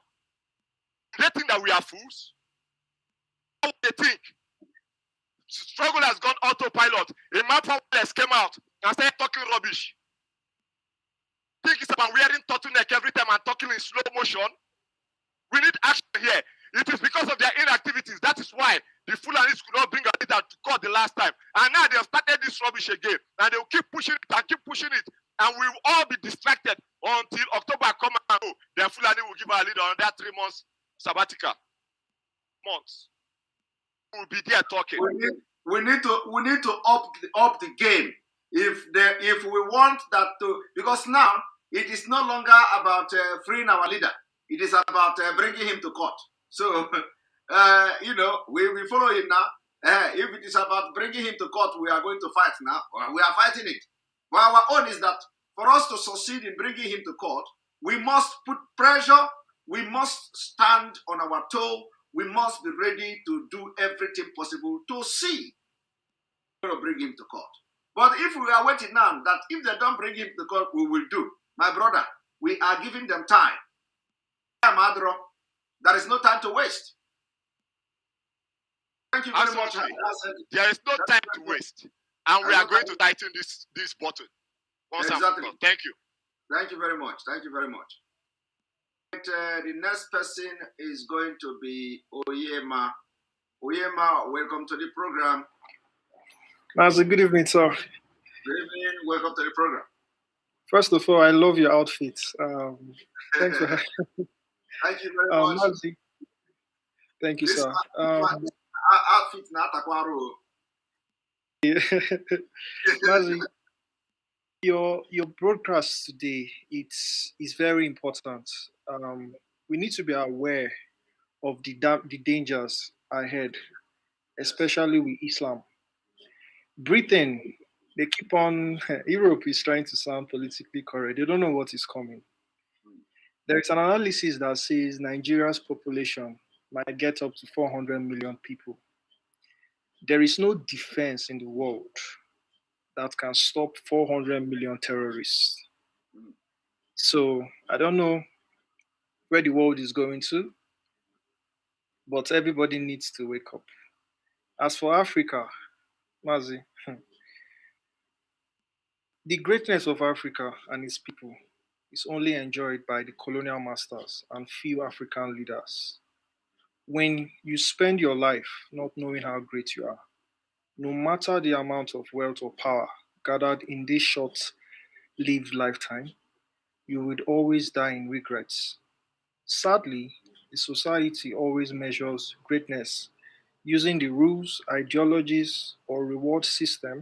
They think that we are fools. What they think? Struggle has gone autopilot. A man from Wales came out and started talking rubbish. Think it's about wearing turtleneck every time and talking in slow motion. We need action here. It is because of their inactivities. That is why the Fulanis could not bring a leader to court the last time. And now they have started this rubbish again. And they will keep pushing it and keep pushing it. And we will all be distracted until October come and go. Then Fulani will give our leader another 3 months sabbatical. Months. We will be there talking. We need to up the game. If we want that to, because now it is no longer about freeing our leader. It is about bringing him to court. So, we follow him now. If it is about bringing him to court, we are going to fight now. We are fighting it. But our own is that for us to succeed in bringing him to court, we must put pressure. We must stand on our toe. We must be ready to do everything possible to see to bring him to court. But if we are waiting now, that if they don't bring him to court, we will do. My brother, we are giving them time. There is no time to waste. Thank you very much. There is no time to waste. And we are going to tighten this button. Exactly. Thank you. Thank you very much. Thank you very much. The next person is going to be Oyema. Oyema, welcome to the program. Mazi, good evening, sir. Good evening. Welcome to the program. First of all, I love your outfits. Thanks for Thank you very much. Mazi. Thank you, sir. Outfit na Atakwaro. Mazi, your broadcast today is very important. We need to be aware of the dangers ahead, especially with Islam. Britain, they keep on. Europe is trying to sound politically correct. They don't know what is coming. There is an analysis that says Nigeria's population might get up to 400 million people. There is no defense in the world that can stop 400 million terrorists. So I don't know where the world is going to, but everybody needs to wake up. As for Africa, Mazi, the greatness of Africa and its people is only enjoyed by the colonial masters and few African leaders. When you spend your life not knowing how great you are, no matter the amount of wealth or power gathered in this short lived lifetime, you would always die in regrets. Sadly, the society always measures greatness using the rules, ideologies, or reward system